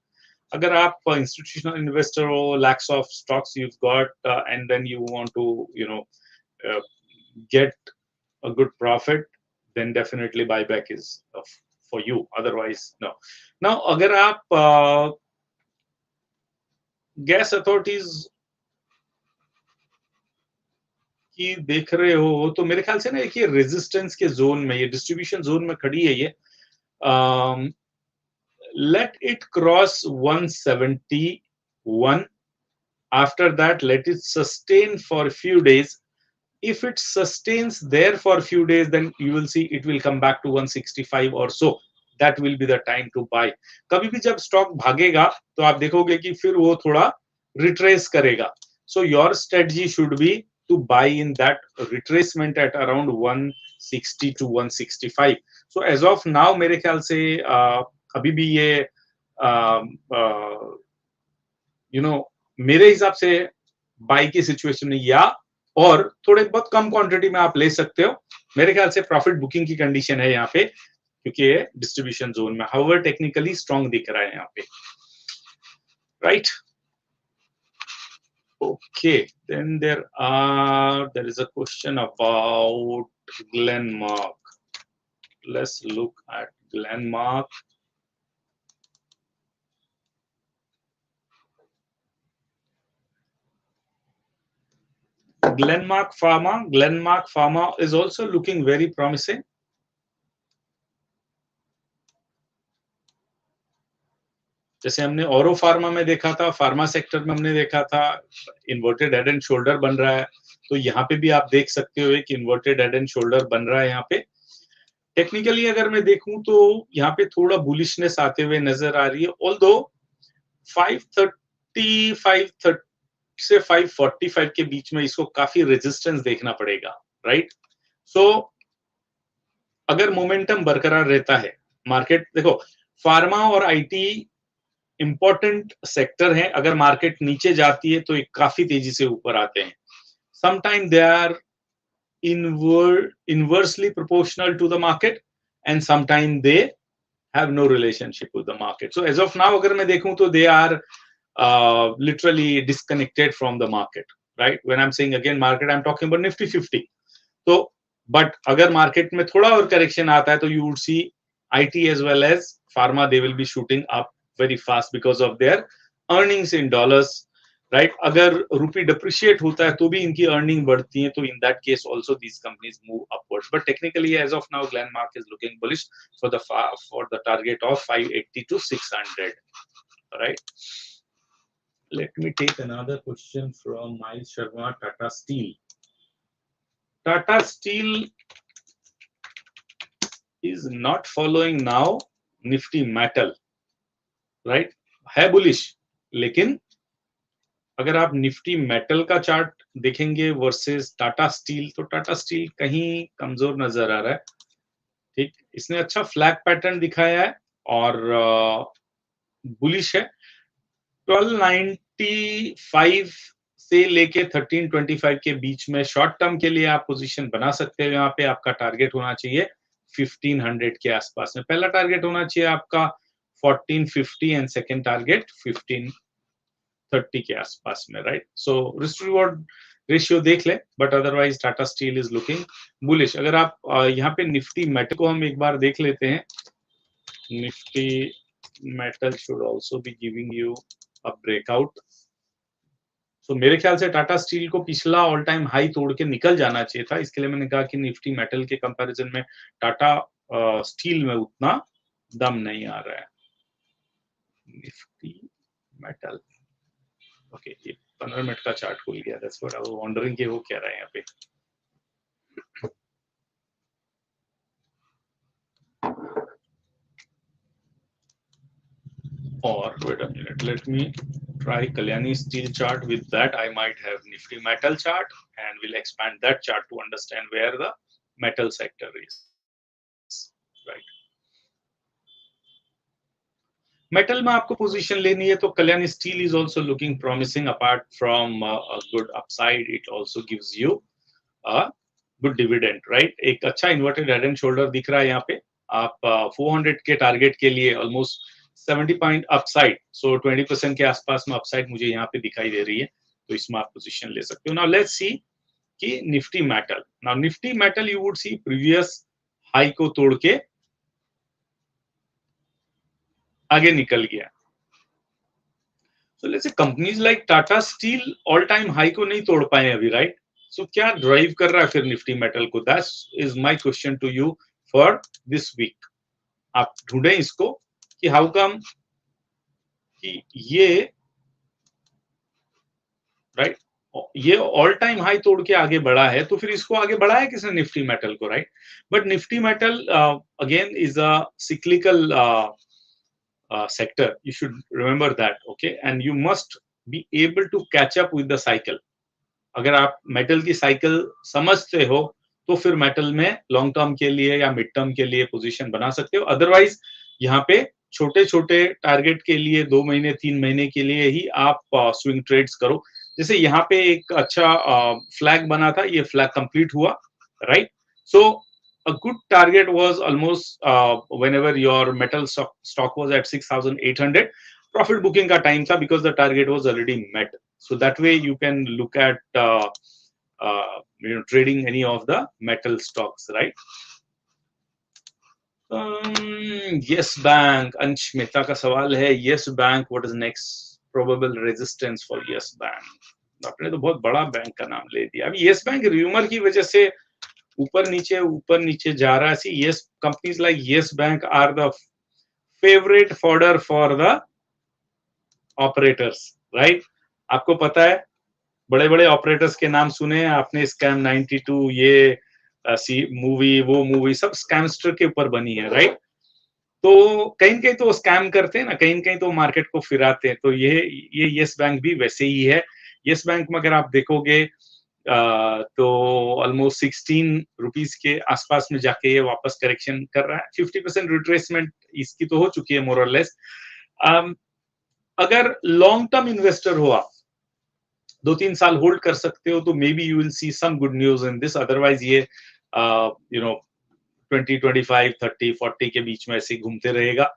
अगर आप institutional investor हो, lakhs of stocks you've got, and then you want to, uh, get a good profit, then definitely buyback is for you. Otherwise, no. Now, अगर आप gas authorities की देख रहे हो तो मेरे ख्याल से ना एक ये रेजिस्टेंस के जोन में, ये डिस्ट्रीब्यूशन जोन में खड़ी है ये. Let it cross 171. After that, let it sustain for a few days. If it sustains there for a few days, then you will see it will come back to 165 or so. That will be the time to buy. कभी भी जब stock भागेगा तो आप देखोगे कि फिर वो थोड़ा रिट्रेस करेगा. So your strategy should be to buy in that retracement at around 160 to 165. So as of now मेरे ख्याल से अभी भी ये मेरे हिसाब से बाई की सिचुएशन में, या और थोड़े बहुत कम क्वांटिटी में आप ले सकते हो. मेरे ख्याल से प्रॉफिट बुकिंग की कंडीशन है यहाँ पे, क्योंकि ये डिस्ट्रीब्यूशन जोन में. हाउएवर टेक्निकली स्ट्रॉन्ग दिख रहा है यहाँ पे, right. Okay, then there is a question about Glenmark. Let's look at Glenmark. Glenmark Pharma is also looking very promising. जैसे हमने औरो फार्मा में देखा था, फार्मा सेक्टर में हमने देखा था इन्वर्टेड हेड एंड शोल्डर बन रहा है, तो यहाँ पे भी आप देख सकते हो कि इन्वर्टेड हेड एंड शोल्डर बन रहा है. यहाँ पे टेक्निकली अगर मैं देखूं तो यहाँ पे थोड़ा बुलिशनेस आते हुए नजर आ रही है. ऑल्दो 530 से 545 के बीच में इसको काफी रेजिस्टेंस देखना पड़ेगा, राइट. सो अगर मोमेंटम बरकरार रहता है, मार्केट देखो फार्मा और आईटी इंपॉर्टेंट सेक्टर है. अगर मार्केट नीचे जाती है तो एक काफी तेजी से ऊपर आते हैं. Sometime they are inversely proportional to the market and sometimes they have no relationship with the market. So as of now अगर मैं देखूं तो they are literally disconnected from the market, right? When I'm saying again market, I'm talking about Nifty 50. तो but अगर market में थोड़ा और correction आता है तो you would see IT as well as pharma, they will be shooting up very fast because of their earnings in dollars, right? अगर रुपी depreciate होता है तो भी इनकी अर्निंग बढ़ती है, तो in that case also these companies move upwards. But technically as of now Glenmark is looking bullish for the target of 580 to 600, right? Let me take another question from Miles Sharma. Tata Steel. Tata Steel is not following now Nifty Metal, right? है bullish, लेकिन अगर आप Nifty metal का chart देखेंगे versus Tata steel, तो Tata steel कहीं कमजोर नजर आ रहा है. ठीक, इसने अच्छा फ्लैग पैटर्न दिखाया है और बुलिश है. 1295 से लेके 1325 के बीच में शॉर्ट टर्म के लिए आप पोजीशन बना सकते हो. यहाँ पे आपका टारगेट होना चाहिए 1500 के आसपास में. पहला टारगेट होना चाहिए आपका 1450 एंड सेकेंड टारगेट 1530 के आसपास में, right. So risk reward ratio देख ले, but otherwise Tata steel is looking bullish. अगर आप यहाँ पे निफ्टी मेटल को हम एक बार देख लेते हैं. Nifty metal should also be giving you a breakout. So मेरे ख्याल से टाटा स्टील को पिछला ऑल टाइम हाई तोड़ के निकल जाना चाहिए था. इसके लिए मैंने कहा कि निफ्टी मेटल के कंपैरिजन में टाटा स्टील में उतना दम नहीं आ रहा है. निफ्टी मेटल, ओके, ये 15 मिनट का चार्ट खुल गया. That's what I was wondering कि वो क्या रहा है यहाँ पे. Or wait a minute, let me try Kalyani steel chart. With that I might have Nifty metal chart, and we'll expand that chart to understand where the metal sector is, right. Metal में आपको position लेनी है तो Kalyani steel is also looking promising. Apart from a good upside, it also gives you a good dividend, right. एक अच्छा inverted head and shoulder दिख रहा है यहाँ पे. आप 400 के टारगेट के लिए ऑलमोस्ट 70 पॉइंट अपसाइड, सो 20% के आसपास में अपसाइड मुझे यहाँ पे दिखाई दे रही है, तो इसमें आप पोजीशन ले सकते हो। नाउ लेट्स सी कि Nifty metal, now Nifty metal you would C previous high को तोड़ के आगे निकल गया। So let's say companies like Tata steel all time high को नहीं तोड़ पाए अभी, राइट? सो क्या ड्राइव कर रहा है फिर निफ्टी मेटल को? That is my question to you for this week. आप ढूंढें इसको कि हाउ कम कि ये, राइट, ये ऑल टाइम हाई तोड़ के आगे बढ़ा है, तो फिर इसको आगे बढ़ाया किसने? निफ्टी मेटल को, right? But Nifty metal again is a cyclical sector, you should remember that, okay? And you must be able to catch up with the cycle. अगर आप मेटल की साइकिल समझते हो तो फिर मेटल में लॉन्ग टर्म के लिए या मिड टर्म के लिए पोजीशन बना सकते हो। अदरवाइज यहाँ पे छोटे छोटे टारगेट के लिए 2 महीने 3 महीने के लिए ही आप स्विंग ट्रेड्स करो। जैसे यहाँ पे एक अच्छा फ्लैग बना था, ये फ्लैग कंप्लीट हुआ, right? So a good target was almost whenever your metal stock was at 6,800, profit booking ka time tha because the target was already met. So that way you can look at trading any of the metal stocks, right? Yes Bank, अंश मेहता का सवाल है, yes Bank, what is next probable resistance for yes Bank? आपने तो बहुत बड़ा bank का नाम ले दिया। अभी yes Bank रूमर की वजह से ऊपर नीचे जा रहा है। See yes, companies like yes Bank are the favourite fodder for the operators, right? आपको पता है बड़े बड़े ऑपरेटर्स के नाम सुने आपने, स्कैम 92, ये सी मूवी, वो मूवी सब स्कैमस्टर के ऊपर बनी है, राइट? तो कहीं कहीं तो स्कैम करते हैं ना, कहीं कहीं तो मार्केट को फिराते हैं। तो ये येस बैंक भी वैसे ही है। येस बैंक में अगर आप देखोगे तो ऑलमोस्ट 16 रुपीज के आसपास में जाके ये वापस करेक्शन कर रहा है। 50% रिट्रेसमेंट इसकी तो हो चुकी है मोर और लेस। अगर लॉन्ग टर्म इन्वेस्टर हो आप, 2-3 साल होल्ड कर सकते हो, तो maybe you will see some good news in this. Otherwise ये 20, 25, 30, 40 के बीच में ऐसे घूमते रहेगा।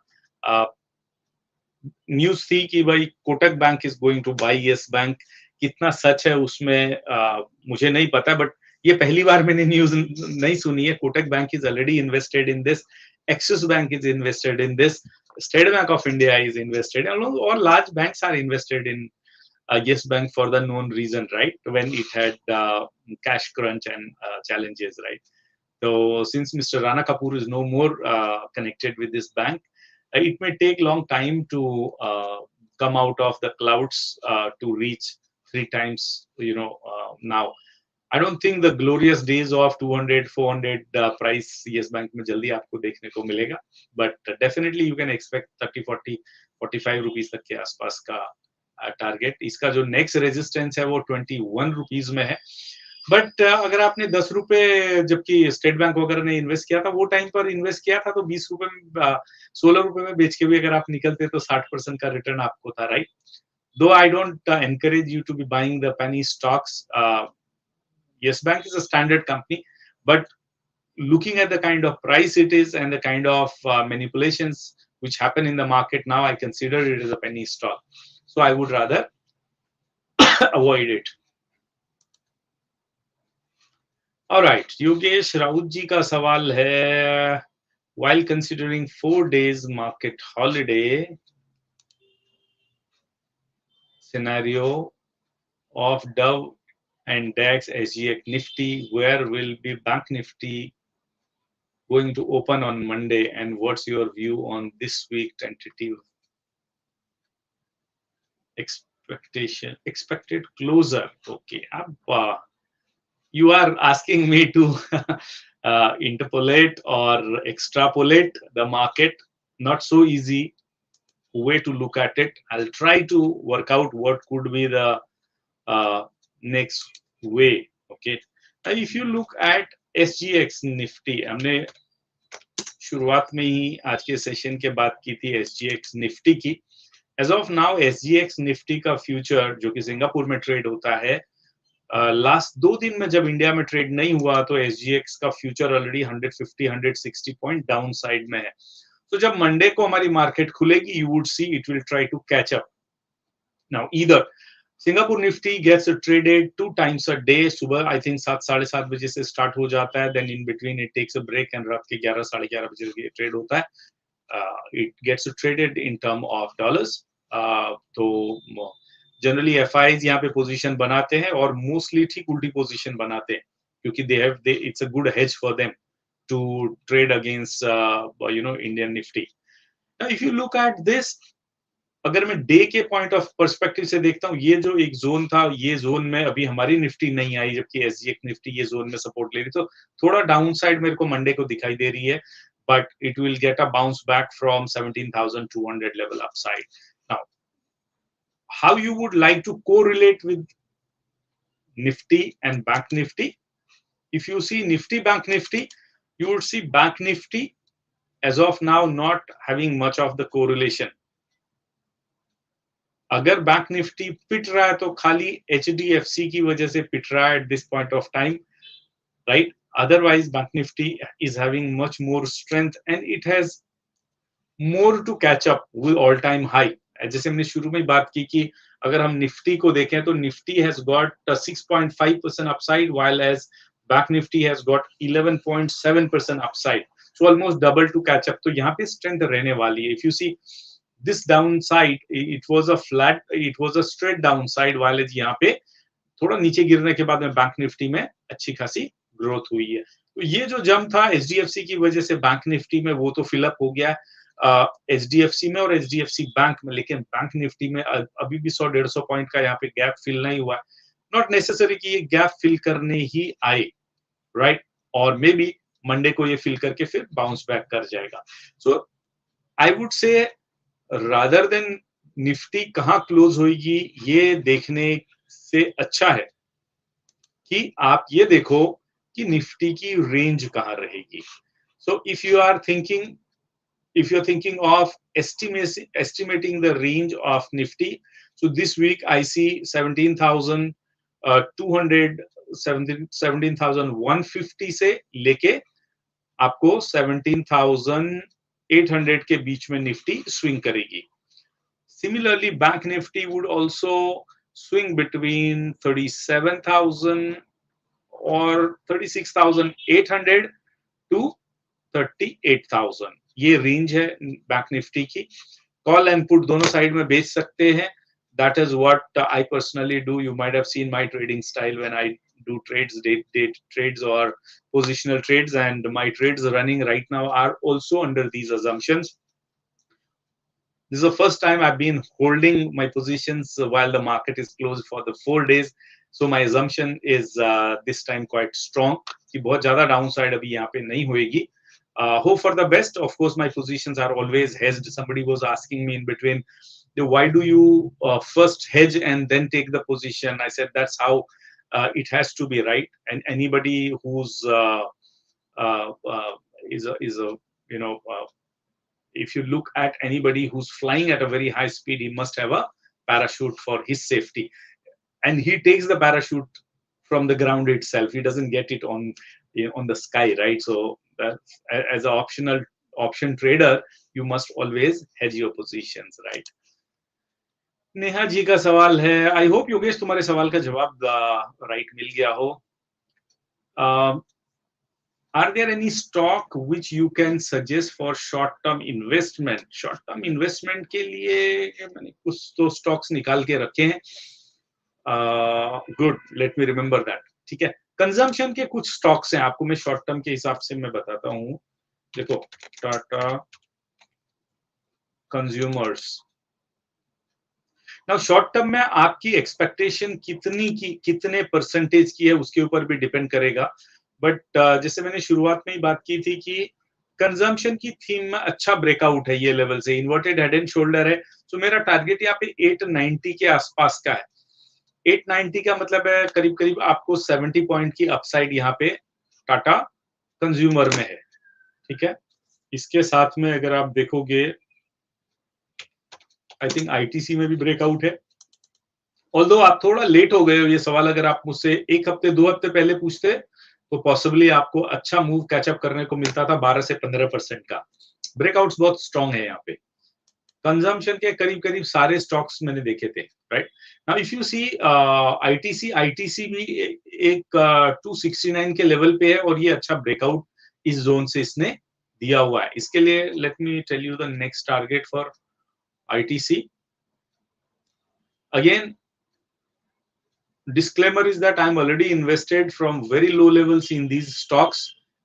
न्यूज थी कि भाई Kotak bank is going to buy Yes Bank, कितना सच है उसमें मुझे नहीं पता, बट ये पहली बार मैंने न्यूज नहीं सुनी है। Kotak bank is already invested in this, Axis bank is invested in this, State Bank of India is invested, और large banks are invested in Yes Bank for the known reason, right? When it had cash crunch and challenges, right? So since Mr. Rana Kapoor is no more connected with this bank, it may take long time to come out of the clouds to reach 3 times, now. I don't think the glorious days of 200, 400 price Yes Bank में जल्दी आपको देखने को मिलेगा, but definitely you can expect 30, 40, 45 rupees तक के आसपास का टारगेट। इसका जो नेक्स्ट रेजिस्टेंस है वो 21 रुपीज में है। बट अगर आपने 10 रुपए, जबकि स्टेट बैंक वगैरह ने इन्वेस्ट किया था, वो टाइम पर इन्वेस्ट किया था, तो 20 रुपए में 16 रुपए में बेच के भी अगर आप निकलते तो 60% का रिटर्न आपको था, right? Though I don't encourage you to be buying the penny stocks. Yes Bank is a standard company, but looking at the kind of price it is and the kind of manipulations which happen in the market now, I consider it as a penny stock. So I would rather avoid it. All right, Yogesh Raut ji का सवाल है, while considering 4 days market holiday scenario of Dove and DAX, SGX, Nifty, where will be Bank Nifty going to open on Monday, and what's your view on this week tentative expected closer? Okay, you are asking me to interpolate or extrapolate the market. Not so easy way to look at it. I'll try to work out what could be the next way. Okay, now if you look at SGX Nifty, हमने शुरुआत में ही आज के session के बात की थी SGX Nifty की। As of now SGX Nifty का फ्यूचर, जो कि सिंगापुर में ट्रेड होता है, लास्ट 2 दिन में जब इंडिया में ट्रेड नहीं हुआ, तो SGX का future already 150, 160 point downside में है। तो जब मंडे को हमारी मार्केट खुलेगी, you would see it will try to catch up. Now either Singapore Nifty gets traded 2 times a day. सुबह आई थिंक 7 साढ़े 7 बजे से स्टार्ट हो जाता है, then in between it takes a break and रात के 11 साढ़े 11 बजे ट्रेड होता है. It gets traded in term of dollars. तो जनरली FIs यहाँ पे पोजीशन बनाते हैं और मोस्टली ठीक उल्टी पोजीशन बनाते हैं, क्योंकि they it's a good hedge for them to trade against Indian Nifty. Now if you look at this, अगर मैं डे के पॉइंट ऑफ पर्सपेक्टिव से देखता हूँ, ये जो एक जोन था, ये जोन में अभी हमारी निफ्टी नहीं आई, जबकि SGX निफ्टी ये जोन में सपोर्ट ले रही, तो थोड़ा डाउन साइड मेरे को मंडे को दिखाई दे रही है, but it will get a bounce back from 17,200 level upside. Now, how you would like to correlate with Nifty and Bank Nifty? If you see Nifty, Bank Nifty, you would see Bank Nifty as of now not having much of the correlation. अगर bank Nifty पिट रहा है तो खाली HDFC की वजह से पिट रहा है at this point of time, right? Otherwise, Bank Nifty is having much more strength and it has more to catch up with all-time high. जैसे हमने शुरू में बात की कि अगर हम निफ्टी को देखें तो Nifty has got 6.5% upside, while as Bank Nifty has got 11.7% upside. So almost double to catch up. तो यहाँ पे strength रहने वाली है. If you see this downside, it was a straight downside, while as यहाँ पे थोड़ा नीचे गिरने के बाद में बैंक निफ्टी में अच्छी खासी ग्रोथ हुई है. तो ये जो जंप था HDFC की वजह से बैंक निफ्टी में, वो तो फिलअप हो गया HDFC में और HDFC बैंक में, लेकिन बैंक निफ्टी में अभी भी 100-150 पॉइंट का यहाँ पे गैप फिल नहीं हुआ. नॉट नेसेसरी कि ये गैप फिल करने ही आए, राइट? और मे बी मंडे को ये फिल करके फिर बाउंस बैक कर जाएगा. So I would say rather than Nifty कहाँ क्लोज होगी ये देखने से अच्छा है कि आप ये देखो कि निफ्टी की रेंज कहाँ रहेगी. So if you are thinking of estimating the range of Nifty, so this week I see 17,150 से लेके आपको 17,800 के बीच में निफ्टी स्विंग करेगी. Similarly, Bank Nifty would also swing between 37,000 or 36,800 to 38,000. ये रेंज है बैंक निफ्टी की. कॉल एंड पुट दोनों साइड में बेच सकते हैं. That is what I personally do. You might have seen my trading style when I do trades, day trades or positional trades, and my trades running right now are also under these assumptions. This is the first time I've been holding my positions while the market is closed for the 4 days. So my assumption is this time quite strong कि बहुत ज़्यादा downside अभी यहाँ पे नहीं होएगी. Hope for the best. Of course, my positions are always hedged. Somebody was asking me in between, why do you first hedge and then take the position? I said that's how it has to be, right? And anybody who's if you look at anybody who's flying at a very high speed, he must have a parachute for his safety, and he takes the parachute from the ground itself. He doesn't get it on the sky, right? So as an option trader, you must always hedge your positions, right? Neha ji का सवाल है. I hope Yogesh तुम्हारे सवाल का जवाब right मिल गया हो. Are there any stock which you can suggest for short-term investment? Short-term investment के लिए मैंने कुछ तो stocks निकाल के रखे हैं. Good, let me remember that. ठीक है. कंजम्पशन के कुछ स्टॉक्स हैं, आपको मैं शॉर्ट टर्म के हिसाब से मैं बताता हूँ. देखो, Tata consumers. Now short term में आपकी एक्सपेक्टेशन कितने परसेंटेज की है उसके ऊपर भी डिपेंड करेगा. बट जैसे मैंने शुरुआत में ही बात की थी कि कंजम्पशन की थीम में अच्छा ब्रेकआउट है. ये लेवल से इन्वर्टेड हेड एंड शोल्डर है. तो मेरा टारगेट यहाँ पे 890 के आसपास का है. 890 का मतलब है करीब करीब आपको 70 पॉइंट की अपसाइड यहाँ पे टाटा कंज्यूमर में है. ठीक है. इसके साथ में अगर आप देखोगे, आई थिंक आईटीसी में भी ब्रेकआउट है. ऑल्दो आप थोड़ा लेट हो गए हो. ये सवाल अगर आप मुझसे 1 हफ्ते 2 हफ्ते पहले पूछते तो पॉसिबली आपको अच्छा मूव कैचअप करने को मिलता था 12 से 15% का. ब्रेकआउट्स बहुत स्ट्रॉन्ग है यहाँ पे, कंजम्पशन के करीब करीब सारे स्टॉक्स मैंने देखे थे, right. Now if you see ITC भी एक 269 के लेवल पे है और ये अच्छा ब्रेकआउट इस जोन से इसने दिया हुआ है। इसके लिए let me tell you the next target for ITC. Again disclaimer is that I'm already invested from very low levels in these stocks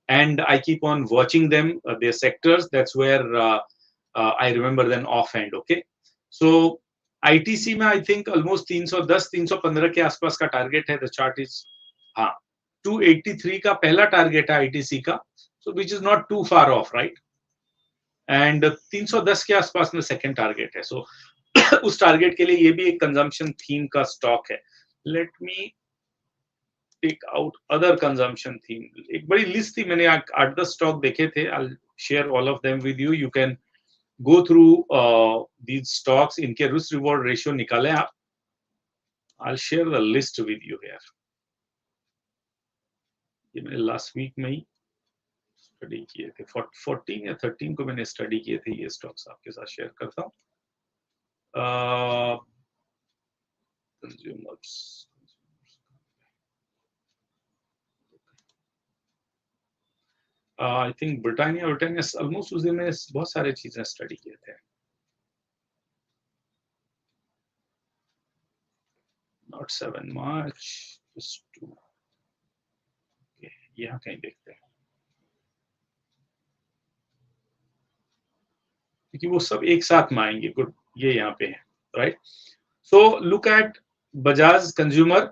and I keep on watching them, their sectors. That's where I remember them offhand. Okay, so ITC में I think almost 310 315 के आसपास का target है। The chart is हाँ 283 का पहला target है ITC का, so which is not too far off, right? And 310 के आसपास में सेकंड टारगेट है। So उस टारगेट के लिए ये भी एक कंजम्पशन थीम का स्टॉक है। Let me take out other consumption theme. एक बड़ी लिस्ट थी, मैंने 8-10 स्टॉक देखे थे। I'll share all of them with you. You can go through these stocks. इनके risk reward ratio निकालें आप। I'll share the list with you here. ये मैंने लास्ट वीक में ही स्टडी किए थे। 14 या 13 को मैंने स्टडी किए थे ये स्टॉक्स, आपके साथ शेयर करता हूँ। Consumers I think Britannia almost उस दिन में बहुत सारे चीजें स्टडी किए थे। नॉट 7 मार्च, just 2 यहाँ कहीं देखते हैं क्योंकि वो सब एक साथ में आएंगे। गुड, ये यहाँ पे है, right. So look at Bajaj consumer,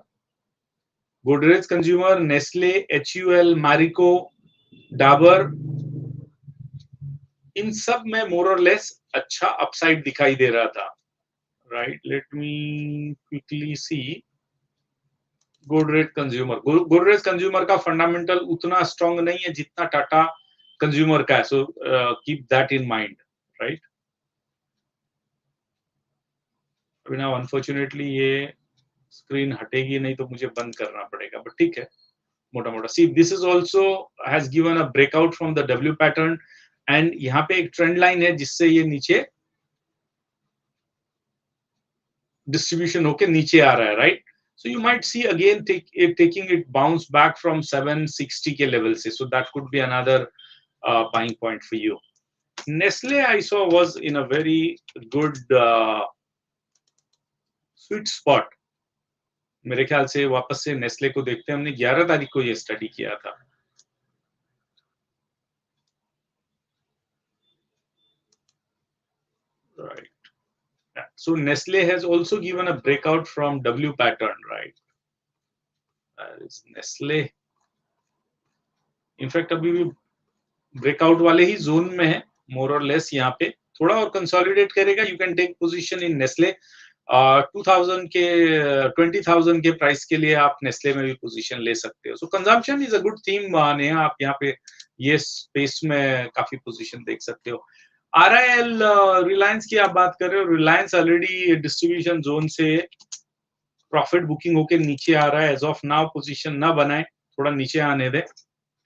Godrej consumer, Nestle, HUL, Marico, Dabur, इन सब में मोर और लेस अच्छा अपसाइड दिखाई दे रहा था, right. Let me quickly see Godrej consumer का फंडामेंटल उतना स्ट्रॉन्ग नहीं है जितना टाटा कंज्यूमर का है। So keep that in mind, right. अभी ना अनफॉर्चुनेटली ये स्क्रीन हटेगी नहीं तो मुझे बंद करना पड़ेगा, बट ठीक है, मोटा मोटा see this is also has given a breakout from the W pattern and यहाँ पे एक ट्रेंड लाइन है जिससे ये नीचे डिस्ट्रीब्यूशन होके नीचे आ रहा है, right. So you might see again taking it bounce back from 760 के level से, so that could be another buying point for you. Nestle I saw was in a very good sweet spot. मेरे ख्याल से वापस से Nestle को देखते हैं। हमने 11 तारीख को ये स्टडी किया था। Right. So Nestle has also given a breakout from W pattern, right? That is Nestle. In fact, अभी भी ब्रेकआउट वाले ही जोन में है, मोर और लेस। यहाँ पे थोड़ा और कंसोलिडेट करेगा। You can take position in Nestle. 2000 के 20,000 के प्राइस के लिए आप नेस्ले में भी पोजीशन ले सकते हो। So consumption is a good theme. Neha, आप यहाँ पे ये स्पेस में काफी पोजीशन देख सकते हो। RIL, रिलायंस की आप बात कर रहे हो। रिलायंस ऑलरेडी डिस्ट्रीब्यूशन जोन से प्रॉफिट बुकिंग होके नीचे आ रहा है। एज ऑफ नाउ पोजीशन ना बनाए, थोड़ा नीचे आने दे,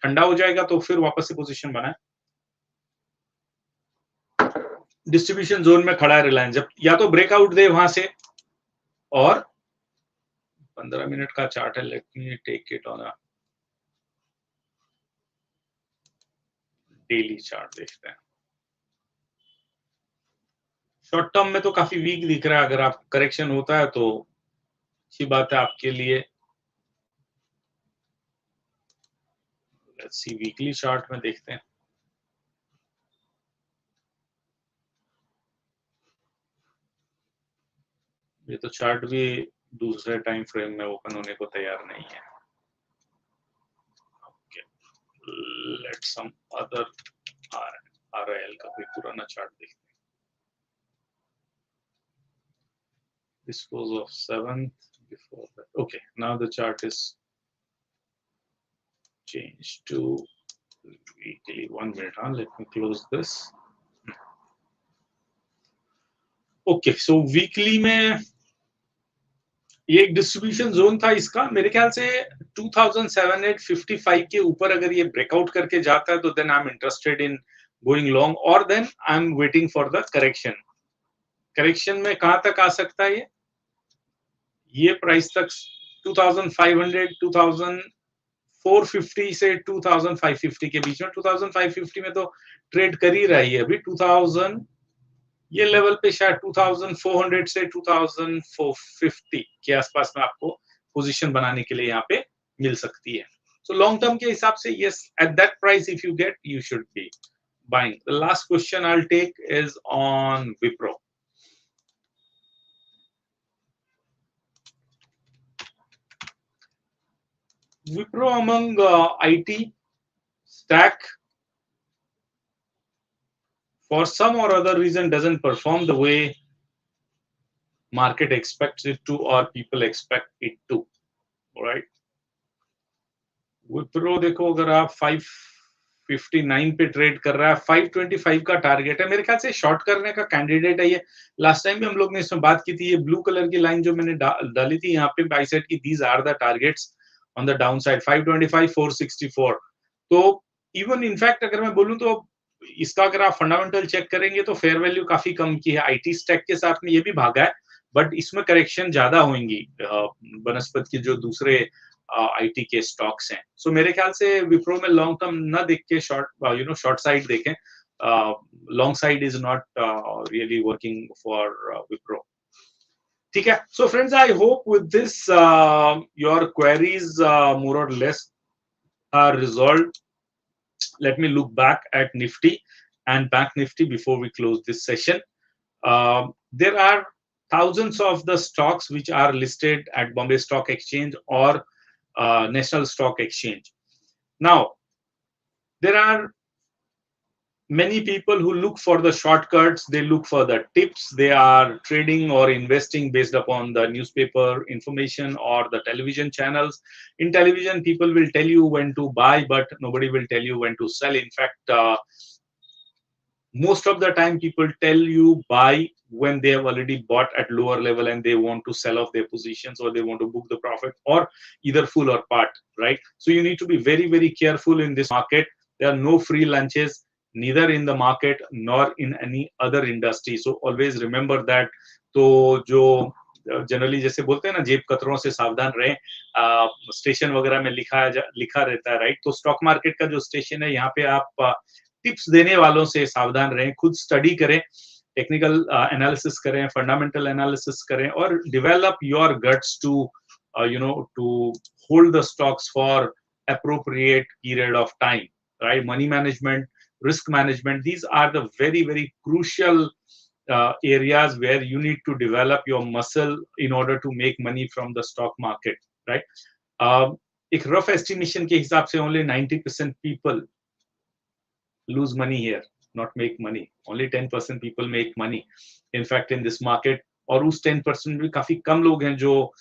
ठंडा हो जाएगा तो फिर वापस से पोजीशन बनाए। डिस्ट्रीब्यूशन जोन में खड़ा है रिलायंस। जब या तो ब्रेकआउट दे वहां से, और 15 मिनट का चार्ट है। Let me take it on a daily chart, देखते हैं। शॉर्ट टर्म में तो काफी वीक दिख रहा है। अगर आप करेक्शन होता है तो अच्छी बात है आपके लिए। लेट्स सी, वीकली चार्ट में देखते हैं। ये तो चार्ट भी दूसरे टाइम फ्रेम में ओपन होने को तैयार नहीं है। Okay, let some other RIL का कोई पुराना चार्ट देखते हैं। This was of 7th before that. Okay, now the chart is changed to weekly. 1 minute, huh? Let me close this. Okay, so weekly में ये एक डिस्ट्रीब्यूशन जोन था इसका। मेरे ख्याल से 2755 के ऊपर अगर ये ब्रेकआउट करके जाता है तो then I am interested in going long, or then I'm waiting for the correction. Correction में कहां तक आ सकता है ये प्राइस तक 2500 2450 से 2550 के बीच में 2550 में तो ट्रेड कर ही रही है अभी 2000 ये लेवल पे शायद 2400 से 2450 के आसपास में आपको पोजीशन बनाने के लिए यहाँ पे मिल सकती है सो लॉन्ग टर्म के हिसाब से yes at that price if you get you should be buying the last question I will take is on Wipro Wipro among IT stack for some or other reason doesn't perform the way market expects it to or people expect it to, right? Wipro देखो अगर आप 559 पे trade कर रहा है 525 का target है मेरे ख्याल से शॉर्ट करने का कैंडिडेट है ये लास्ट टाइम भी हम लोग ने इसमें बात की थी ये ब्लू कलर की लाइन जो मैंने डाली थी यहाँ पे बाई साइड की these are the targets on the downside 525 464 तो इवन इनफैक्ट अगर मैं बोलूं तो इसका अगर आप फंडामेंटल चेक करेंगे तो फेयर वैल्यू काफी कम की है आईटी स्टैक के साथ में ये भी भागा है बट इसमें करेक्शन ज्यादा होंगी बनस्पत की जो दूसरे आईटी के स्टॉक्स हैं सो मेरे ख्याल से विप्रो में लॉन्ग टर्म ना देख के शॉर्ट शॉर्ट साइड देखें long side is not really working for Wipro ठीक है so friends I hope with this your queries more और less are resolved let me look back at Nifty and Bank Nifty before we close this session. There are thousands of the stocks which are listed at Bombay Stock Exchange or National Stock Exchange. Now, there are many people who look for the shortcuts, they look for the tips, they are trading or investing based upon the newspaper information or the television channels. In television, people will tell you when to buy, but nobody will tell you when to sell. In fact, most of the time people tell you buy when they have already bought at lower level and they want to sell off their positions or they want to book the profit or either full or part, right? So you need to be very, very careful in this market. There are no free lunches, neither in the market nor in any other industry. So always remember that. तो जो generally जैसे बोलते हैं ना जेब कतरों से सावधान रहें स्टेशन वगैरह में लिखा रहता है राइट तो स्टॉक मार्केट का जो स्टेशन है यहाँ पे आप टिप्स देने वालों से सावधान रहें खुद स्टडी करें टेक्निकल एनालिसिस करें फंडामेंटल एनालिसिस करें और develop your guts to to hold the stocks for appropriate period of time, right? Money management, risk management, these are the very, very crucial areas where you need to develop your muscle in order to make money from the stock market, right? एक rough estimation के हिसाब से only 90% people lose money here, not make money. Only 10% people make money. In fact, in this market, और उस 10% भी काफी कम लोग हैं जो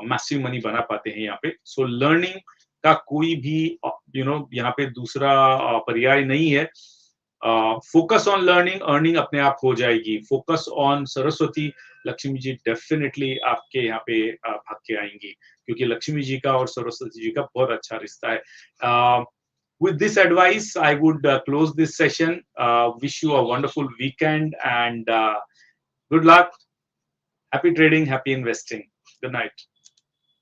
massive money बना पाते हैं यहाँ पे. So learning का कोई भी यहाँ पे दूसरा पर्याय नहीं है. Focus on learning, earning अपने आप हो जाएगी. Focus on Saraswati, Lakshmi ji definitely आपके यहाँ पे भाग के आएंगी क्योंकि लक्ष्मी जी का और सरस्वती जी का बहुत अच्छा रिश्ता है. With this advice, I would close this session. Wish you a wonderful weekend and good luck. Happy trading, happy investing. Good night.